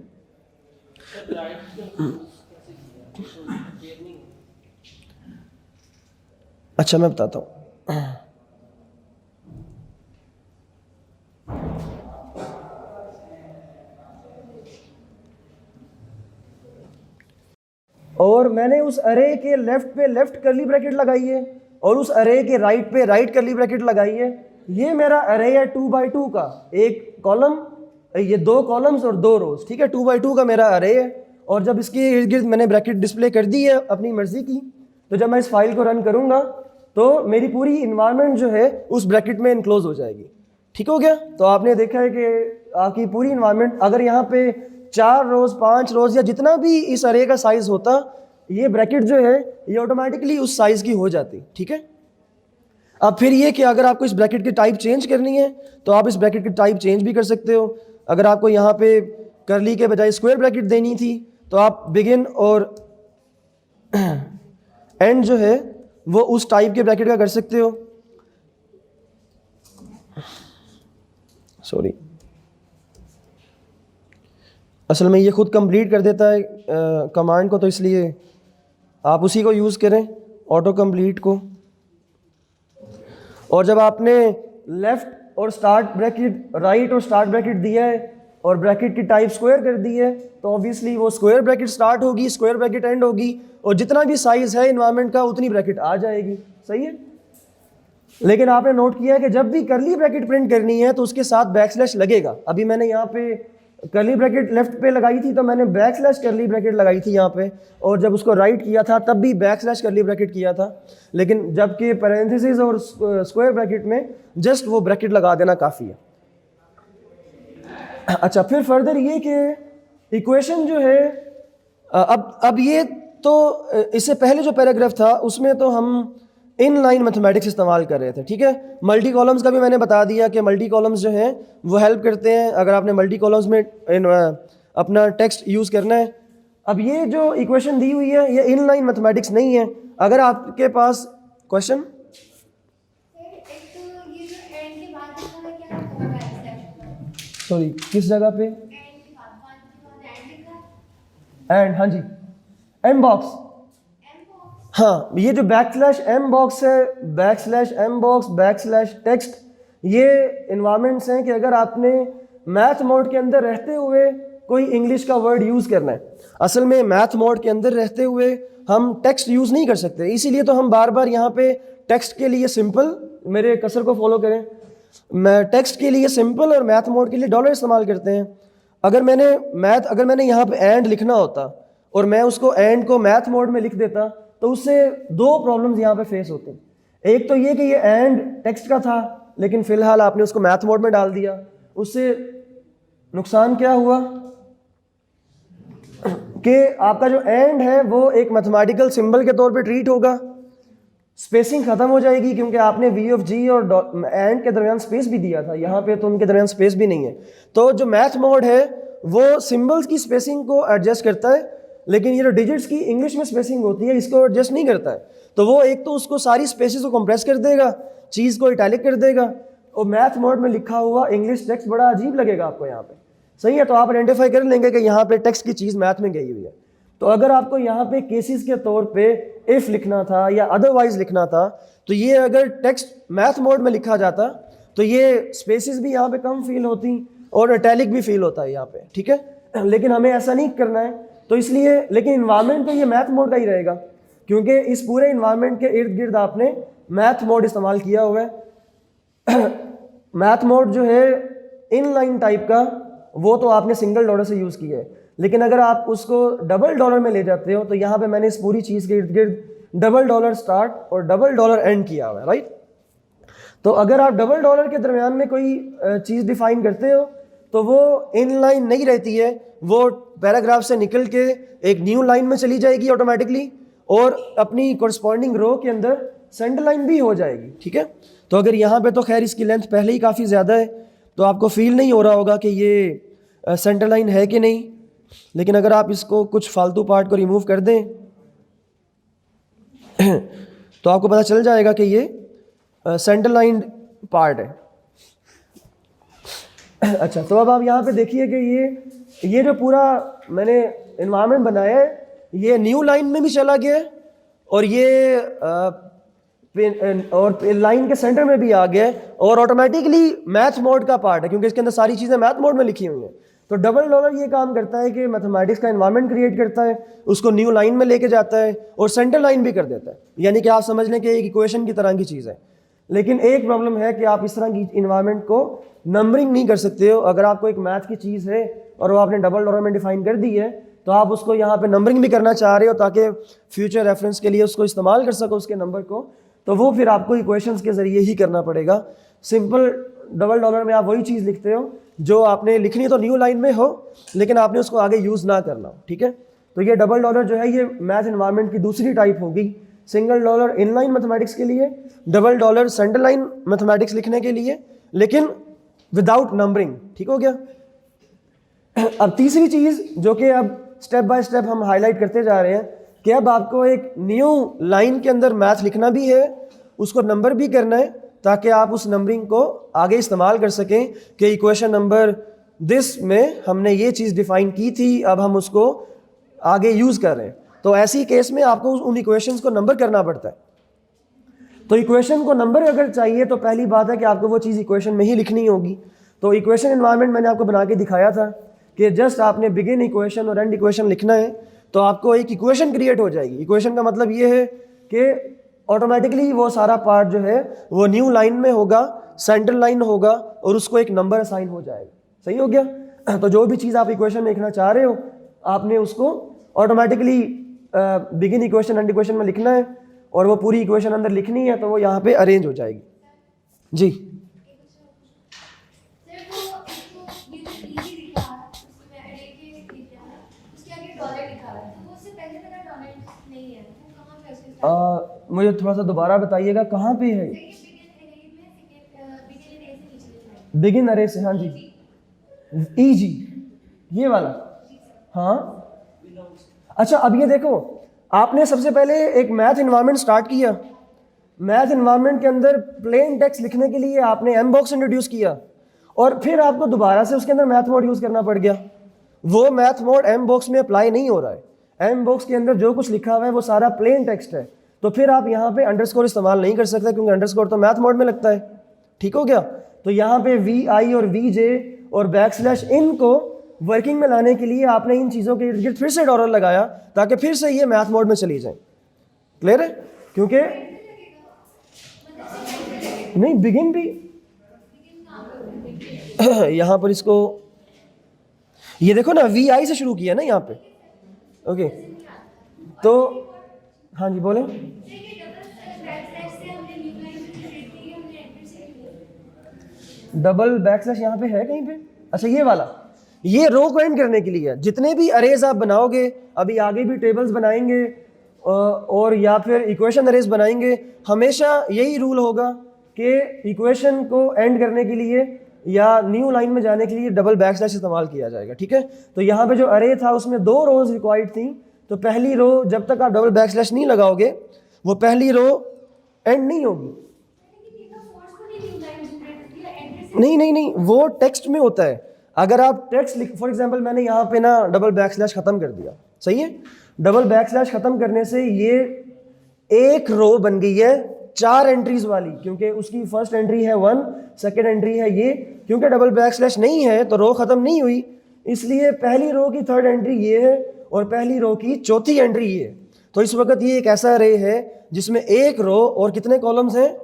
अच्छा मैं बताता हूँ। और मैंने उस अरे के लेफ्ट पे लेफ्ट कर्ली ब्रैकेट लगाई है और उस अरे के राइट पे राइट कर्ली ब्रैकेट लगाई है। ये मेरा अरे है 2 by 2 का, एक कॉलम, ये 2 कॉलम्स और 2 रोज, ठीक है। 2 by 2 का मेरा अरे है और जब इसके इर्द गिर्द मैंने ब्रैकेट डिस्प्ले कर दी है अपनी मर्जी की, तो जब मैं इस फाइल को रन करूँगा तो मेरी पूरी इन्वायरमेंट जो है उस ब्रैकेट में इनक्लोज हो जाएगी। ठीक हो गया। तो आपने देखा है कि आपकी पूरी इन्वायरमेंट, अगर यहाँ पे 4 रोज 5 रोज या जितना भी इस अरे का साइज होता, ये ब्रैकेट जो है ये ऑटोमेटिकली उस साइज की हो जाती। ठीक है। अब फिर ये कि अगर आपको इस ब्रैकेट की टाइप चेंज करनी है तो आप इस ब्रैकेट की टाइप चेंज भी कर सकते हो। अगर आपको यहाँ पे करली के बजाय स्क्वायर ब्रैकेट देनी थी तो आप बिगिन और एंड जो है वो उस टाइप के ब्रैकेट का कर सकते हो। सॉरी, असल में ये खुद कंप्लीट कर देता है कमांड को, तो इसलिए आप उसी को यूज़ करें, ऑटो कंप्लीट को। और जब आपने लेफ़्ट और स्टार्ट ब्रैकेट, राइट और स्टार्ट ब्रैकेट दिया है और ब्रैकेट की टाइप स्क्वायर कर दी है, तो ऑब्वियसली वो स्क्वायर ब्रैकेट स्टार्ट होगी, स्क्वायर ब्रैकेट एंड होगी और जितना भी साइज़ है इन्वायरमेंट का उतनी ब्रैकेट आ जाएगी। सही है। लेकिन आपने नोट किया है कि जब भी करली ब्रैकेट प्रिंट करनी है तो उसके साथ बैकस्लैश लगेगा। अभी मैंने यहाँ पे कर्ली ब्रैकेट लेफ्ट पे लगाई थी तो मैंने बैक स्लैश कर्ली ब्रैकेट लगाई थी यहाँ पे, और जब उसको राइट किया था तब भी बैक स्लैश कर्ली ब्रैकेट किया था, लेकिन जबकि पैरेंथेसिस और स्क्वायर ब्रैकेट में जस्ट वो ब्रैकेट लगा देना काफ़ी है। अच्छा, फिर फर्दर ये कि इक्वेशन जो है अब ये तो इससे पहले जो पैराग्राफ था उसमें तो हम इन लाइन मैथमेटिक्स इस्तेमाल कर रहे थे, ठीक है। मल्टी कॉलम्स का भी मैंने बता दिया कि मल्टी कॉलम्स जो हैं वो हेल्प करते हैं अगर आपने मल्टी कॉलम्स में अपना टेक्स्ट यूज़ करना है। अब ये जो इक्वेशन दी हुई है ये इन लाइन मैथमेटिक्स नहीं है। अगर आपके पास क्वेश्चन, सॉरी किस जगह पे, एंड, हाँ जी, एम बॉक्स, हाँ, ये जो बैक स्लैश एम बॉक्स है, backslash M box, backslash text, ये इन्वायरमेंट्स हैं कि अगर आपने मैथ मोड के अंदर रहते हुए कोई इंग्लिश का वर्ड यूज़ करना है, असल में मैथ मोड के अंदर रहते हुए हम टेक्स्ट यूज़ नहीं कर सकते, इसीलिए तो हम बार बार यहाँ पे टेक्स्ट के लिए सिंपल, मेरे कसर को फॉलो करें, मैं टेक्स्ट के लिए सिंपल और मैथ मोड के लिए डॉलर इस्तेमाल करते हैं। अगर मैंने यहाँ पे एंड लिखना होता और मैं उसको एंड को मैथ मोड में लिख देता तो उससे दो प्रॉब्लम्स यहाँ पे फेस होते हैं। एक तो ये कि ये एंड टेक्स्ट का था लेकिन फ़िलहाल आपने उसको मैथ मोड में डाल दिया, उससे नुकसान क्या हुआ कि आपका जो एंड है वो एक मैथमेटिकल सिंबल के तौर पे ट्रीट होगा, स्पेसिंग ख़त्म हो जाएगी क्योंकि आपने वी ऑफ जी और एंड के दरमियान स्पेस भी दिया था, यहाँ पे तो उनके दरमियान स्पेस भी नहीं है। तो जो मैथ मोड है वो सिंबल्स की स्पेसिंग को एडजस्ट करता है, लेकिन ये जो डिजिट्स की इंग्लिश में स्पेसिंग होती है इसको एडजस्ट नहीं करता है। तो वो एक तो उसको सारी स्पेसिस को कंप्रेस कर देगा, चीज़ को इटैलिक कर देगा, और मैथ मोड में लिखा हुआ इंग्लिश टेक्स्ट बड़ा अजीब लगेगा आपको यहाँ पे, सही है। तो आप आइडेंटिफाई कर लेंगे कि यहाँ पे टेक्स्ट की चीज़ मैथ में गई हुई है। तो अगर आपको यहाँ पे केसेस के तौर पे इफ़ लिखना था या अदरवाइज लिखना था तो ये अगर टेक्स्ट मैथ मोड में लिखा जाता तो ये स्पेसिस भी यहाँ पे कम फील होती और इटैलिक भी फील होता है यहाँ पे, ठीक है। लेकिन हमें ऐसा नहीं करना है, तो इसलिए, लेकिन इन्वायरमेंट तो ये मैथ मोड का ही रहेगा क्योंकि इस पूरे इन्वायरमेंट के इर्द गिर्द आपने मैथ मोड इस्तेमाल किया हुआ है। मैथ मोड जो है इन लाइन टाइप का वो तो आपने सिंगल डॉलर से यूज़ किया है, लेकिन अगर आप उसको डबल डॉलर में ले जाते हो तो यहाँ पे मैंने इस पूरी चीज़ के इर्द गिर्द डबल डॉलर स्टार्ट और डबल डॉलर एंड किया हुआ है, राइट। तो अगर आप डबल डॉलर के दरमियान में कोई चीज़ डिफाइन करते हो तो वो इन लाइन नहीं रहती है, वो पैराग्राफ से निकल के एक न्यू लाइन में चली जाएगी ऑटोमेटिकली और अपनी कोरस्पॉन्डिंग रो के अंदर सेंटर लाइन भी हो जाएगी, ठीक है। तो अगर यहाँ पे तो खैर इसकी लेंथ पहले ही काफ़ी ज़्यादा है तो आपको फील नहीं हो रहा होगा कि ये सेंटर लाइन है कि नहीं, लेकिन अगर आप इसको कुछ फालतू पार्ट को रिमूव कर दें तो आपको पता चल जाएगा कि ये सेंटर लाइन पार्ट है। अच्छा, तो अब आप यहाँ पे देखिए कि ये जो पूरा मैंने इन्वायरमेंट बनाया है ये न्यू लाइन में भी चला गया है और ये और लाइन के सेंटर में भी आ गया है और ऑटोमेटिकली मैथ मोड का पार्ट है क्योंकि इसके अंदर सारी चीज़ें मैथ मोड में लिखी हुई हैं। तो डबल डॉलर ये काम करता है कि मैथमेटिक्स का एनवायरनमेंट क्रिएट करता है, उसको न्यू लाइन में लेके जाता है और सेंटर लाइन भी कर देता है, यानी कि आप समझ लें कि एक इक्वेशन की तरह की चीज़ है। लेकिन एक प्रॉब्लम है कि आप इस तरह की इन्वायरमेंट को नंबरिंग नहीं कर सकते हो। अगर आपको एक मैथ की चीज़ है और वो आपने डबल डॉलर में डिफाइन कर दी है तो आप उसको यहाँ पे नंबरिंग भी करना चाह रहे हो ताकि फ्यूचर रेफरेंस के लिए उसको इस्तेमाल कर सको उसके नंबर को, तो वो फिर आपको इक्वेशंस के ज़रिए ही करना पड़ेगा। सिंपल डबल डॉलर में आप वही चीज़ लिखते हो जो आपने लिखनी तो न्यू लाइन में हो लेकिन आपने उसको आगे यूज़ ना करना हो, ठीक है। तो ये डबल डॉलर जो है ये मैथ इन्वायरमेंट की दूसरी टाइप होगी। सिंगल डॉलर इनलाइन मैथमेटिक्स के लिए, double dollar centre line mathematics लिखने के लिए, लेकिन विदाउट नंबरिंग, ठीक हो गया। अब तीसरी चीज़ जो कि अब स्टेप बाय स्टेप हम हाईलाइट करते जा रहे हैं कि अब आपको एक न्यू लाइन के अंदर मैथ लिखना भी है, उसको नंबर भी करना है ताकि आप उस नंबरिंग को आगे इस्तेमाल कर सकें कि इक्वेशन नंबर दिस में हमने ये चीज़ डिफ़ाइन की थी, अब हम उसको आगे यूज़ कर रहे हैं। तो ऐसी केस में आपको उन इक्वेशंस को नंबर करना पड़ता है। तो इक्वेशन को नंबर अगर चाहिए तो पहली बात है कि आपको वो चीज़ इक्वेशन में ही लिखनी होगी। तो इक्वेशन एनवायरनमेंट मैंने आपको बना के दिखाया था कि जस्ट आपने बिगिन इक्वेशन और एंड इक्वेशन लिखना है तो आपको एक इक्वेशन क्रिएट हो जाएगी। इक्वेशन का मतलब ये है कि ऑटोमेटिकली वो सारा पार्ट जो है वो न्यू लाइन में होगा, सेंटर लाइन होगा और उसको एक नंबर असाइन हो जाएगा। सही हो गया। तो जो भी चीज़ आप इक्वेशन में लिखना चाह रहे हो आपने उसको automatically begin equation and equation में लिखना है और वो पूरी इक्वेशन अंदर लिखनी है, तो वो यहाँ पे अरेंज हो जाएगी। जी मुझे थोड़ा सा दोबारा बताइएगा कहाँ पे है? बिगिन अरे से, हाँ जी, ई जी ये वाला, हाँ। अच्छा अब ये देखो, आपने सबसे पहले एक मैथ इन्वायरमेंट स्टार्ट किया, मैथ इन्वायरमेंट के अंदर प्लेन टेक्स्ट लिखने के लिए आपने एम बॉक्स इंट्रोड्यूस किया और फिर आपको दोबारा से उसके अंदर मैथ मोड यूज़ करना पड़ गया। वो मैथ मोड एम बॉक्स में अप्लाई नहीं हो रहा है। एम बॉक्स के अंदर जो कुछ लिखा हुआ है वो सारा प्लेन टेक्स्ट है, तो फिर आप यहाँ पे अंडरस्कोर इस्तेमाल नहीं कर सकते क्योंकि अंडरस्कोर तो मैथ मोड में लगता है। ठीक हो गया? तो यहाँ पे वी आई और वी जे और बैकस्लैश इन को वर्किंग में लाने के लिए आपने इन चीज़ों के इर्द गिर्द फिर से डॉलर लगाया ताकि फिर से ये मैथ मोड में चली जाए। क्लियर है? क्योंकि नहीं बिगिन भी यहाँ पर इसको ये देखो ना, वी आई से शुरू किया ना यहाँ पे। ओके तो हाँ जी बोले। डबल बैकस्लैश यहाँ पे है कहीं पे? अच्छा ये वाला, ये रो को एंड करने के लिए है। जितने भी अरेज आप बनाओगे, अभी आगे भी टेबल्स बनाएंगे और या फिर इक्वेशन अरेज बनाएंगे, हमेशा यही रूल होगा कि इक्वेशन को एंड करने के लिए या न्यू लाइन में जाने के लिए डबल बैकस्लैश इस्तेमाल किया जाएगा। ठीक है? तो यहाँ पे जो अरे था उसमें 2 रोज रिक्वायर्ड थी, तो पहली रो जब तक आप डबल बैकस्लैश नहीं लगाओगे वो पहली रो एंड नहीं होगी। नहीं, वो टेक्स्ट में होता है। अगर आप टेक्स्ट लिख, फॉर एग्जांपल मैंने यहाँ पे ना डबल बैकस्लैश खत्म कर दिया, सही है? डबल बैकस्लैश खत्म करने से ये एक रो बन गई है 4 एंट्रीज वाली, क्योंकि उसकी फर्स्ट एंट्री है 1, सेकेंड एंट्री है ये। क्योंकि डबल बैकस्लैश नहीं है तो रो खत्म नहीं हुई, इसलिए पहली रो की 3rd एंट्री ये है और पहली रो की 4थी एंट्री ये है। तो इस वक्त ये एक ऐसा अरे है जिसमें एक रो और कितने कॉलम्स हैं?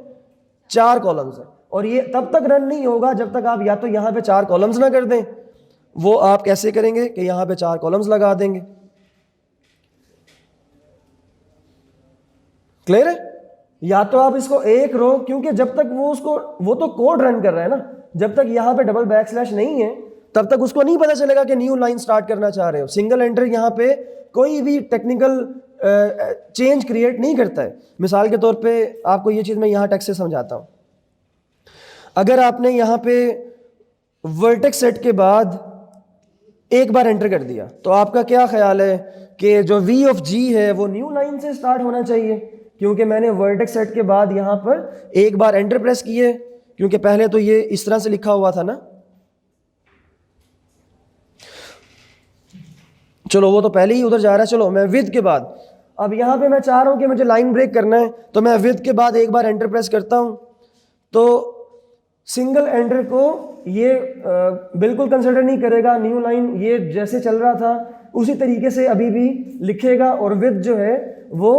4 कॉलम्स हैं। और ये तब तक रन नहीं होगा जब तक आप या तो यहाँ पे 4 कॉलम्स ना कर दें। वो आप कैसे करेंगे कि यहाँ पे 4 कॉलम्स लगा देंगे। क्लियर है? या तो आप इसको एक रो, क्योंकि जब तक वो तो कोड रन कर रहा है ना, जब तक यहाँ पे डबल बैकस्लैश नहीं है तब तक उसको नहीं पता चलेगा कि न्यू लाइन स्टार्ट करना चाह रहे हो। सिंगल एंटर यहाँ पे कोई भी टेक्निकल चेंज क्रिएट नहीं करता है। मिसाल के तौर पे आपको ये चीज़ मैं यहाँ टेक्स्ट से समझाता हूँ। अगर आपने यहाँ पे वर्टेक्स सेट के बाद एक बार एंटर कर दिया तो आपका क्या ख्याल है कि जो वी ऑफ जी है वो न्यू लाइन से स्टार्ट होना चाहिए, क्योंकि मैंने वर्टेक्स सेट के बाद यहाँ पर एक बार एंटर प्रेस किए, क्योंकि पहले तो ये इस तरह से लिखा हुआ था ना। चलो वो तो पहले ही उधर जा रहा है। चलो मैं विद के बाद, अब यहाँ पे मैं चाह रहा हूँ कि मुझे लाइन ब्रेक करना है, तो मैं विद के बाद एक बार एंटर प्रेस करता हूँ। तो सिंगल एंटर को ये बिल्कुल कंसिडर नहीं करेगा। न्यू लाइन ये जैसे चल रहा था उसी तरीके से अभी भी लिखेगा, और विद जो है वो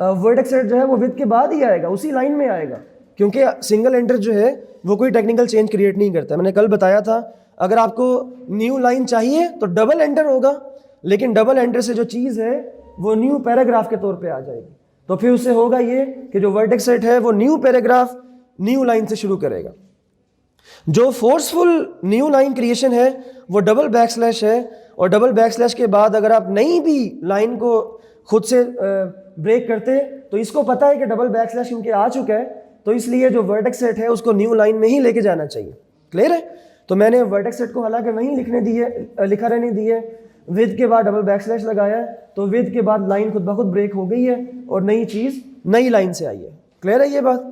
वर्टेक्स सेट जो है वो विद के बाद ही आएगा, उसी लाइन में आएगा, क्योंकि सिंगल एंटर जो है वो कोई टेक्निकल चेंज क्रिएट नहीं करता। मैंने कल बताया था अगर आपको न्यू लाइन चाहिए तो डबल एंटर होगा, लेकिन डबल एंटर से जो चीज़ है वो न्यू पैराग्राफ के तौर पे आ जाएगी। तो फिर उससे होगा ये कि जो वर्टेक्स सेट है वो न्यू पैराग्राफ न्यू लाइन से शुरू करेगा। जो फोर्सफुल न्यू लाइन क्रिएशन है वो डबल बैकस्लैश है, और डबल बैकस्लैश के बाद अगर आप नई भी लाइन को खुद से ब्रेक करते तो इसको पता है कि डबल बैकस्लैश क्योंकि आ चुका है, तो इसलिए जो वर्टेक्स सेट है उसको न्यू लाइन में ही लेके जाना चाहिए। क्लियर है? तो मैंने वर्टेक्स सेट को हालांकि वहीं लिखा रहने दिए, विद के बाद डबल बैकस्लैश लगाया, तो विद के बाद लाइन खुद ब खुद ब्रेक हो गई है और नई चीज़ नई लाइन से आई है। क्लियर है ये बात?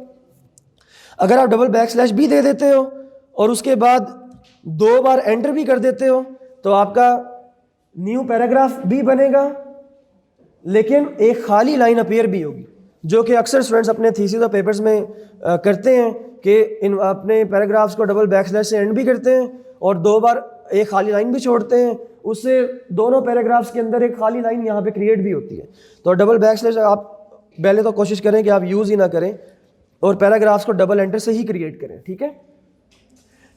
अगर आप डबल बैकस्लैश भी दे देते हो और उसके बाद 2 बार एंटर भी कर देते हो तो आपका न्यू पैराग्राफ भी बनेगा, लेकिन एक खाली लाइन अपीयर भी होगी, जो कि अक्सर स्टूडेंट्स अपने थीसिस और पेपर्स में करते हैं कि इन अपने पैराग्राफ्स को डबल बैकस्लैश से एंड भी करते हैं और 2 बार एक खाली लाइन भी छोड़ते हैं। उससे दोनों पैराग्राफ्स के अंदर एक खाली लाइन यहाँ पे क्रिएट भी होती है। तो डबल बैकस्लैश आप पहले तो कोशिश करें कि आप यूज़ ही ना करें और पैराग्राफ्स को डबल एंटर से ही क्रिएट करें। ठीक है?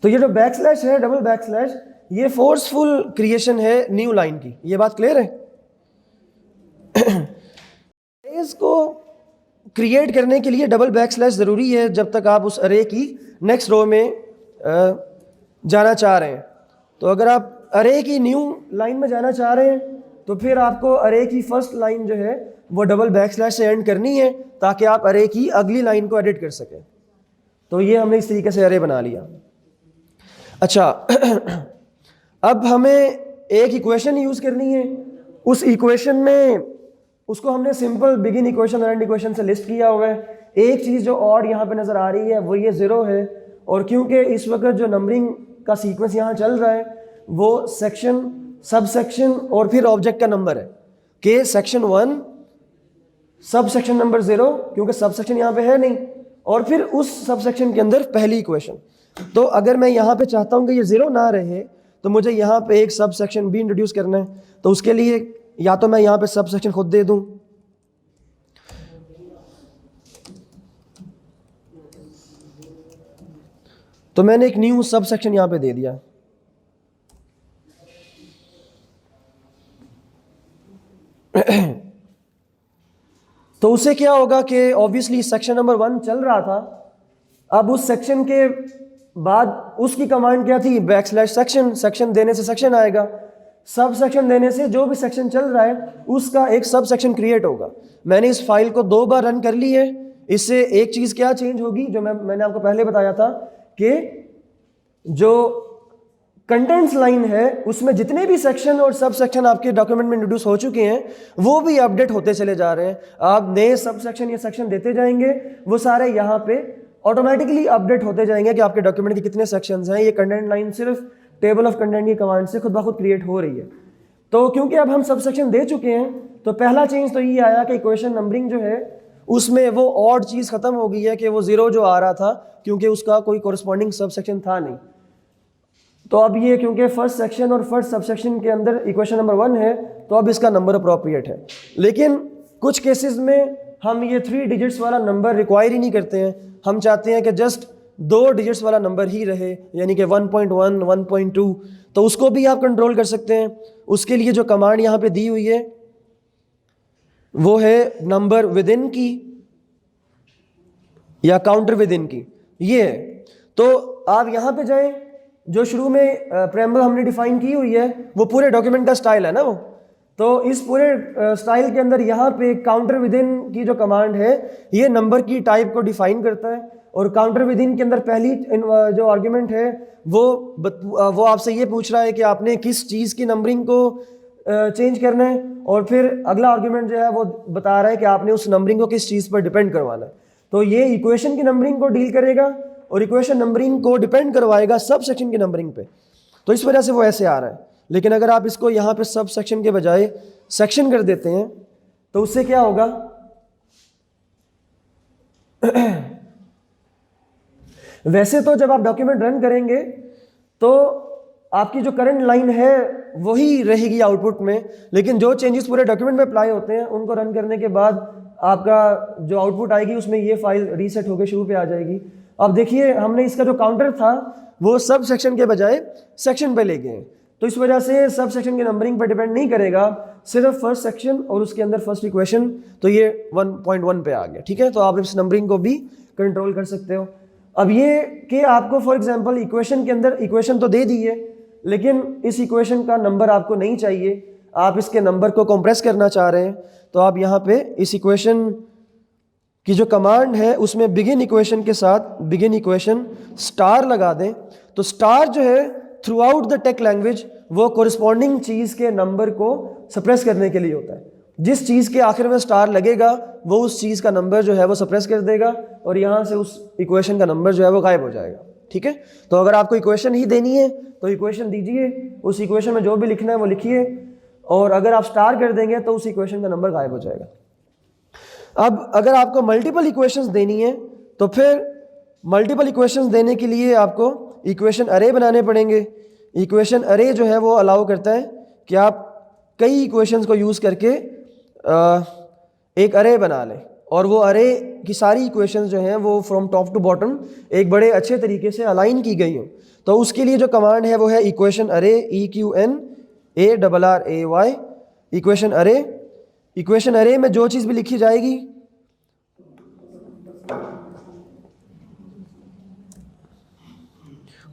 तो ये जो बैकस्लैश है, डबल बैकस्लैश, ये फोर्सफुल क्रिएशन है न्यू लाइन की। ये बात क्लियर है? अरेज को क्रिएट करने के लिए डबल बैकस्लैश ज़रूरी है जब तक आप उस अरे की नेक्स्ट रो में जाना चाह रहे हैं। तो अगर आप अरे की न्यू लाइन में जाना चाह रहे हैं तो फिर आपको अरे की फर्स्ट लाइन जो है वो डबल बैकस्लैश से एंड करनी है ताकि आप अरे की अगली लाइन को एडिट कर सकें। तो ये हमने इस तरीके से अरे बना लिया। अच्छा, अब हमें एक इक्वेशन यूज़ करनी है। उस इक्वेशन में उसको हमने सिंपल बिगिन इक्वेशन और एंड इक्वेशन से लिस्ट किया हुआ है। एक चीज़ जो और यहाँ पे नज़र आ रही है वो ये 0 है, और क्योंकि इस वक्त जो नंबरिंग का सीक्वेंस यहाँ चल रहा है वो सेक्शन, सब सेक्शन और फिर ऑब्जेक्ट का नंबर है कि सेक्शन 1 सब सेक्शन नंबर 0, क्योंकि सब सेक्शन यहाँ पे है नहीं, और फिर उस सब सेक्शन के अंदर पहली इक्वेशन। तो अगर मैं यहाँ पे चाहता हूँ कि ये 0 ना रहे तो मुझे यहाँ पे एक सब सेक्शन भी इंट्रोड्यूस करना है। तो उसके लिए या तो मैं यहाँ पे सब सेक्शन खुद दे दूँ, तो मैंने एक न्यू सब सेक्शन यहाँ पे दे दिया। तो उससे क्या होगा कि ऑब्वियसली सेक्शन नंबर 1 चल रहा था, अब उस सेक्शन के बाद उसकी कमांड क्या थी, बैकस्लैश सेक्शन। सेक्शन देने से सेक्शन आएगा, सब सेक्शन देने से जो भी सेक्शन चल रहा है उसका एक सब सेक्शन क्रिएट होगा। मैंने इस फाइल को 2 बार रन कर ली है। इससे एक चीज़ क्या चेंज होगी, जो मैंने आपको पहले बताया था कि जो कंटेंट्स लाइन है उसमें जितने भी सेक्शन और सब सेक्शन आपके डॉक्यूमेंट में इंट्रोड्यूस हो चुके हैं वो भी अपडेट होते चले जा रहे हैं। आप नए सब सेक्शन या सेक्शन देते जाएंगे, वो सारे यहाँ पे ऑटोमेटिकली अपडेट होते जाएंगे कि आपके डॉक्यूमेंट के कितने सेक्शंस हैं। ये कंटेंट लाइन सिर्फ टेबल ऑफ कंटेंट की कमांड से खुद ब खुद क्रिएट हो रही है। तो क्योंकि अब हम सब सेक्शन दे चुके हैं तो पहला चेंज तो ये आया कि इक्वेशन नंबरिंग जो है उसमें वो ऑड चीज़ खत्म हो गई है कि वो 0 जो आ रहा था क्योंकि उसका कोई कोरस्पॉन्डिंग सब सेक्शन था नहीं। तो अब ये क्योंकि फर्स्ट सेक्शन और फर्स्ट सब सेक्शन के अंदर इक्वेशन नंबर 1 है तो अब इसका नंबर अप्रोप्रिएट है। लेकिन कुछ केसेस में हम ये 3 डिजिट्स वाला नंबर रिक्वायर ही नहीं करते हैं, हम चाहते हैं कि जस्ट 2 डिजिट्स वाला नंबर ही रहे, यानी कि 1.1, 1.2। तो उसको भी आप कंट्रोल कर सकते हैं। उसके लिए जो कमांड यहाँ पे दी हुई है वो है नंबर विद इन की या काउंटर विद इन की, ये है। तो आप यहाँ पे जाएं, जो शुरू में प्रेम्बल हमने डिफाइन की हुई है वो पूरे डॉक्यूमेंट का स्टाइल है ना वो। तो इस पूरे स्टाइल के अंदर यहाँ पे काउंटर विद इन की जो कमांड है ये नंबर की टाइप को डिफाइन करता है, और काउंटर विद इन के अंदर पहली जो आर्ग्यूमेंट है वो आपसे ये पूछ रहा है कि आपने किस चीज़ की नंबरिंग को चेंज करना है, और फिर अगला आर्ग्यूमेंट जो है वो बता रहा है कि आपने उस नंबरिंग को किस चीज़ पर डिपेंड करवाना है। तो ये इक्वेशन की नंबरिंग को डील करेगा और इक्वेशन नंबरिंग को डिपेंड करवाएगा सब सेक्शन की नंबरिंग पे। तो इस वजह से वो ऐसे आ रहा है। लेकिन अगर आप इसको यहाँ पे सब सेक्शन के बजाय सेक्शन कर देते हैं तो उससे क्या होगा, वैसे तो जब आप डॉक्यूमेंट रन करेंगे तो आपकी जो करंट लाइन है वही रहेगी आउटपुट में, लेकिन जो चेंजेस पूरे डॉक्यूमेंट में अप्लाई होते हैं उनको रन करने के बाद आपका जो आउटपुट आएगी उसमें ये फाइल रीसेट होकर शुरू पे आ जाएगी। अब देखिए हमने इसका जो काउंटर था वो सब सेक्शन के बजाय सेक्शन पे ले गए, तो इस वजह से सब सेक्शन की नंबरिंग पर डिपेंड नहीं करेगा, सिर्फ फर्स्ट सेक्शन और उसके अंदर फर्स्ट इक्वेशन। तो ये 1.1 पे आ गया, ठीक है। तो आप इस नंबरिंग को भी कंट्रोल कर सकते हो। अब ये कि आपको फॉर एग्जांपल इक्वेशन के अंदर इक्वेशन तो दे दी है, लेकिन इस इक्वेशन का नंबर आपको नहीं चाहिए, आप इसके नंबर को कंप्रेस करना चाह रहे हैं, तो आप यहाँ पे इस इक्वेशन की जो कमांड है उसमें बिगिन इक्वेशन के साथ बिगिन इक्वेशन स्टार लगा दें। तो स्टार जो है throughout the tech language वो कोरिस्पॉन्डिंग चीज़ के नंबर को सप्रेस करने के लिए होता है। जिस चीज़ के आखिर में स्टार लगेगा वो उस चीज़ का नंबर जो है वो सप्रेस कर देगा और यहाँ से उस इक्वेशन का नंबर जो है वो गायब हो जाएगा, ठीक है। तो अगर आपको इक्वेशन ही देनी है तो इक्वेशन दीजिए, उस इक्वेशन में जो भी लिखना है वो लिखिए, और अगर आप स्टार कर देंगे तो उस इक्वेशन का नंबर गायब हो जाएगा। अब अगर आपको मल्टीपल इक्वेशंस देनी है तो फिर मल्टीपल इक्वेशंस देने के लिए आपको इक्वेशन अरे बनाने पड़ेंगे। इक्वेशन अरे जो है वो अलाउ करता है कि आप कई इक्वेशंस को यूज़ करके एक अरे बना लें और वो अरे की सारी इक्वेशंस जो हैं वो फ्रॉम टॉप टू बॉटम एक बड़े अच्छे तरीके से अलाइन की गई हो, तो उसके लिए जो कमांड है वो है इक्वेशन अरे, EQUARRAY, इक्वेशन अरे। इक्वेशन अरे में जो चीज़ भी लिखी जाएगी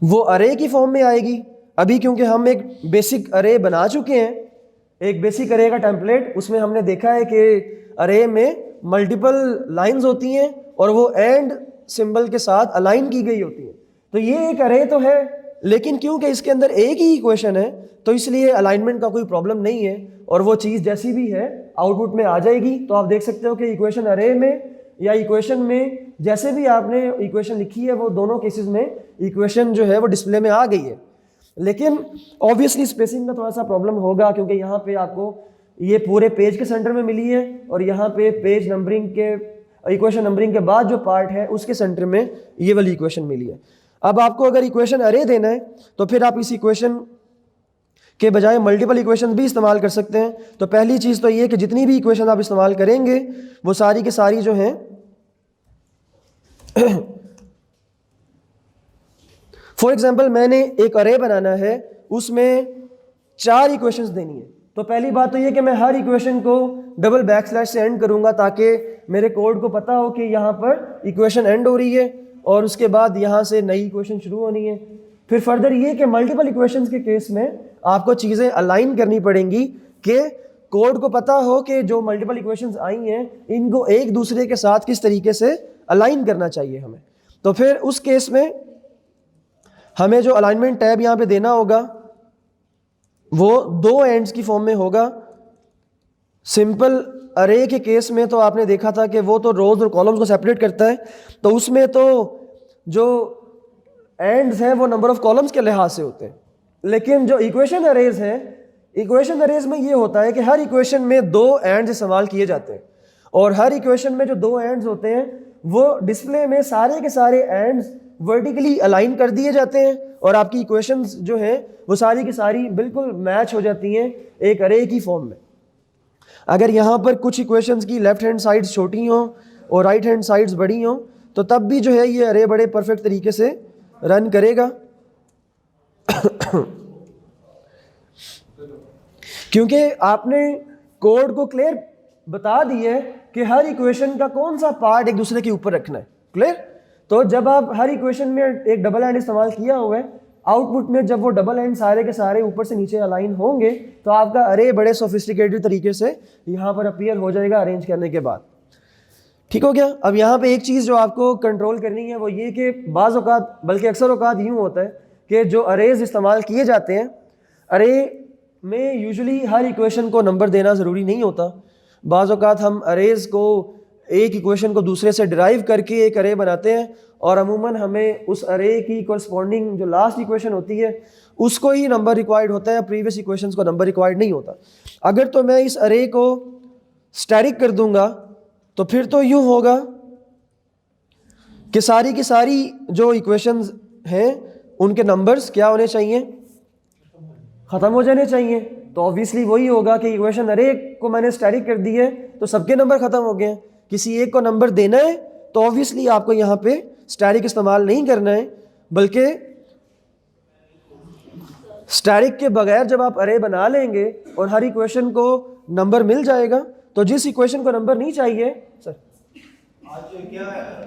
वो अरे की फॉर्म में आएगी। अभी क्योंकि हम एक बेसिक अरे बना चुके हैं, एक बेसिक अरे का टेम्पलेट, उसमें हमने देखा है कि अरे में मल्टीपल लाइंस होती हैं और वो एंड सिंबल के साथ अलाइन की गई होती हैं। तो ये एक अरे तो है, लेकिन क्योंकि इसके अंदर एक ही इक्वेशन है तो इसलिए अलाइनमेंट का कोई प्रॉब्लम नहीं है और वो चीज़ जैसी भी है आउटपुट में आ जाएगी। तो आप देख सकते हो कि इक्वेशन अरे में या इक्वेशन में जैसे भी आपने इक्वेशन लिखी है वो दोनों केसेस में इक्वेशन जो है वो डिस्प्ले में आ गई है। लेकिन ऑब्वियसली स्पेसिंग का थोड़ा सा प्रॉब्लम होगा क्योंकि यहाँ पे आपको ये पूरे पेज के सेंटर में मिली है और यहाँ पे पेज नंबरिंग के इक्वेशन नंबरिंग के बाद जो पार्ट है उसके सेंटर में ये वाली इक्वेशन मिली है। अब आपको अगर इक्वेशन अरे देना है तो फिर आप इस इक्वेशन के बजाय मल्टीपल इक्वेशन भी इस्तेमाल कर सकते हैं। तो पहली चीज़ तो ये कि जितनी भी इक्वेशन आप इस्तेमाल करेंगे वो सारी की सारी जो हैं फॉर एग्जाम्पल मैंने एक अरे बनाना है, उसमें 4 इक्वेशंस देनी है। तो पहली बात तो ये कि मैं हर इक्वेशन को डबल बैकस्लैश से एंड करूंगा ताकि मेरे कोड को पता हो कि यहाँ पर इक्वेशन एंड हो रही है और उसके बाद यहाँ से नई इक्वेशन शुरू होनी है। फिर फर्दर ये कि मल्टीपल इक्वेशंस के केस में आपको चीज़ें अलाइन करनी पड़ेंगी कि कोड को पता हो कि जो मल्टीपल इक्वेशंस आई हैं इनको एक दूसरे के साथ किस तरीके से अलाइन करना चाहिए हमें। तो फिर उस केस में हमें जो अलाइनमेंट टैब यहाँ पे देना होगा वो 2 एंड्स की फॉर्म में होगा। सिंपल अरे के केस में तो आपने देखा था कि वो तो रोज और कॉलम्स को सेपरेट करता है, तो उसमें तो जो एंड्स हैं वो नंबर ऑफ कॉलम्स के लिहाज से होते हैं। लेकिन जो इक्वेशन अरेज हैं, इक्वेशन अरेज में ये होता है कि हर इक्वेशन में 2 एंड्स इस्तेमाल किए जाते हैं और हर इक्वेशन में जो 2 एंड्स होते हैं वो डिस्प्ले में सारे के सारे एंड्स वर्टिकली अलाइन कर दिए जाते हैं और आपकी इक्वेशंस जो हैं वो सारी की सारी बिल्कुल मैच हो जाती हैं एक अरे की फॉर्म में। अगर यहाँ पर कुछ इक्वेशंस की लेफ्ट हैंड साइड्स छोटी हों और राइट हैंड साइड्स बड़ी हों तो तब भी जो है ये अरे बड़े परफेक्ट तरीके से रन करेगा क्योंकि आपने कोड को क्लियर बता दिया है कि हर इक्वेशन का कौन सा पार्ट एक दूसरे के ऊपर रखना है। क्लियर? तो जब आप हर इक्वेशन में एक डबल एंड इस्तेमाल किया हुआ है, आउटपुट में जब वो डबल एंड सारे के सारे ऊपर से नीचे अलाइन होंगे तो आपका अरे बड़े सोफिस्टिकेटेड तरीके से यहाँ पर अपीयर हो जाएगा अरेंज करने के बाद। ठीक हो गया? अब यहाँ पे एक चीज़ जो आपको कंट्रोल करनी है वो ये कि बाज़ औक़ात बल्कि अक्सर औक़ात यूँ होता है कि जो अरेज इस्तेमाल किए जाते हैं, अरे में यूजुअली हर इक्वेशन को नंबर देना ज़रूरी नहीं होता। बाज़ औक़ात हम अरेज को एक इक्वेशन को दूसरे से डिराइव करके एक अरे बनाते हैं और अमूमन हमें उस अरे की कॉरस्पॉन्डिंग जो लास्ट इक्वेशन होती है उसको ही नंबर रिक्वायर्ड होता है, प्रीवियस इक्वेशंस को नंबर रिक्वायर्ड नहीं होता। अगर तो मैं इस अरे को स्टैटिक कर दूंगा तो फिर तो यूँ होगा कि सारी की सारी जो इक्वेशंस हैं उनके नंबर्स क्या होने चाहिए, ख़त्म हो जाने चाहिए। तो ऑब्वियसली वही होगा कि इक्वेशन अरे को मैंने स्टैटिक कर दी है तो सबके नंबर ख़त्म हो गए हैं। किसी एक को नंबर देना है तो ऑब्वियसली आपको यहाँ पे स्टैटिक इस्तेमाल नहीं करना है, बल्कि स्टैटिक के बगैर जब आप अरे बना लेंगे और हर इक्वेशन को नंबर मिल जाएगा तो जिस इक्वेशन को नंबर नहीं चाहिए सर आज क्या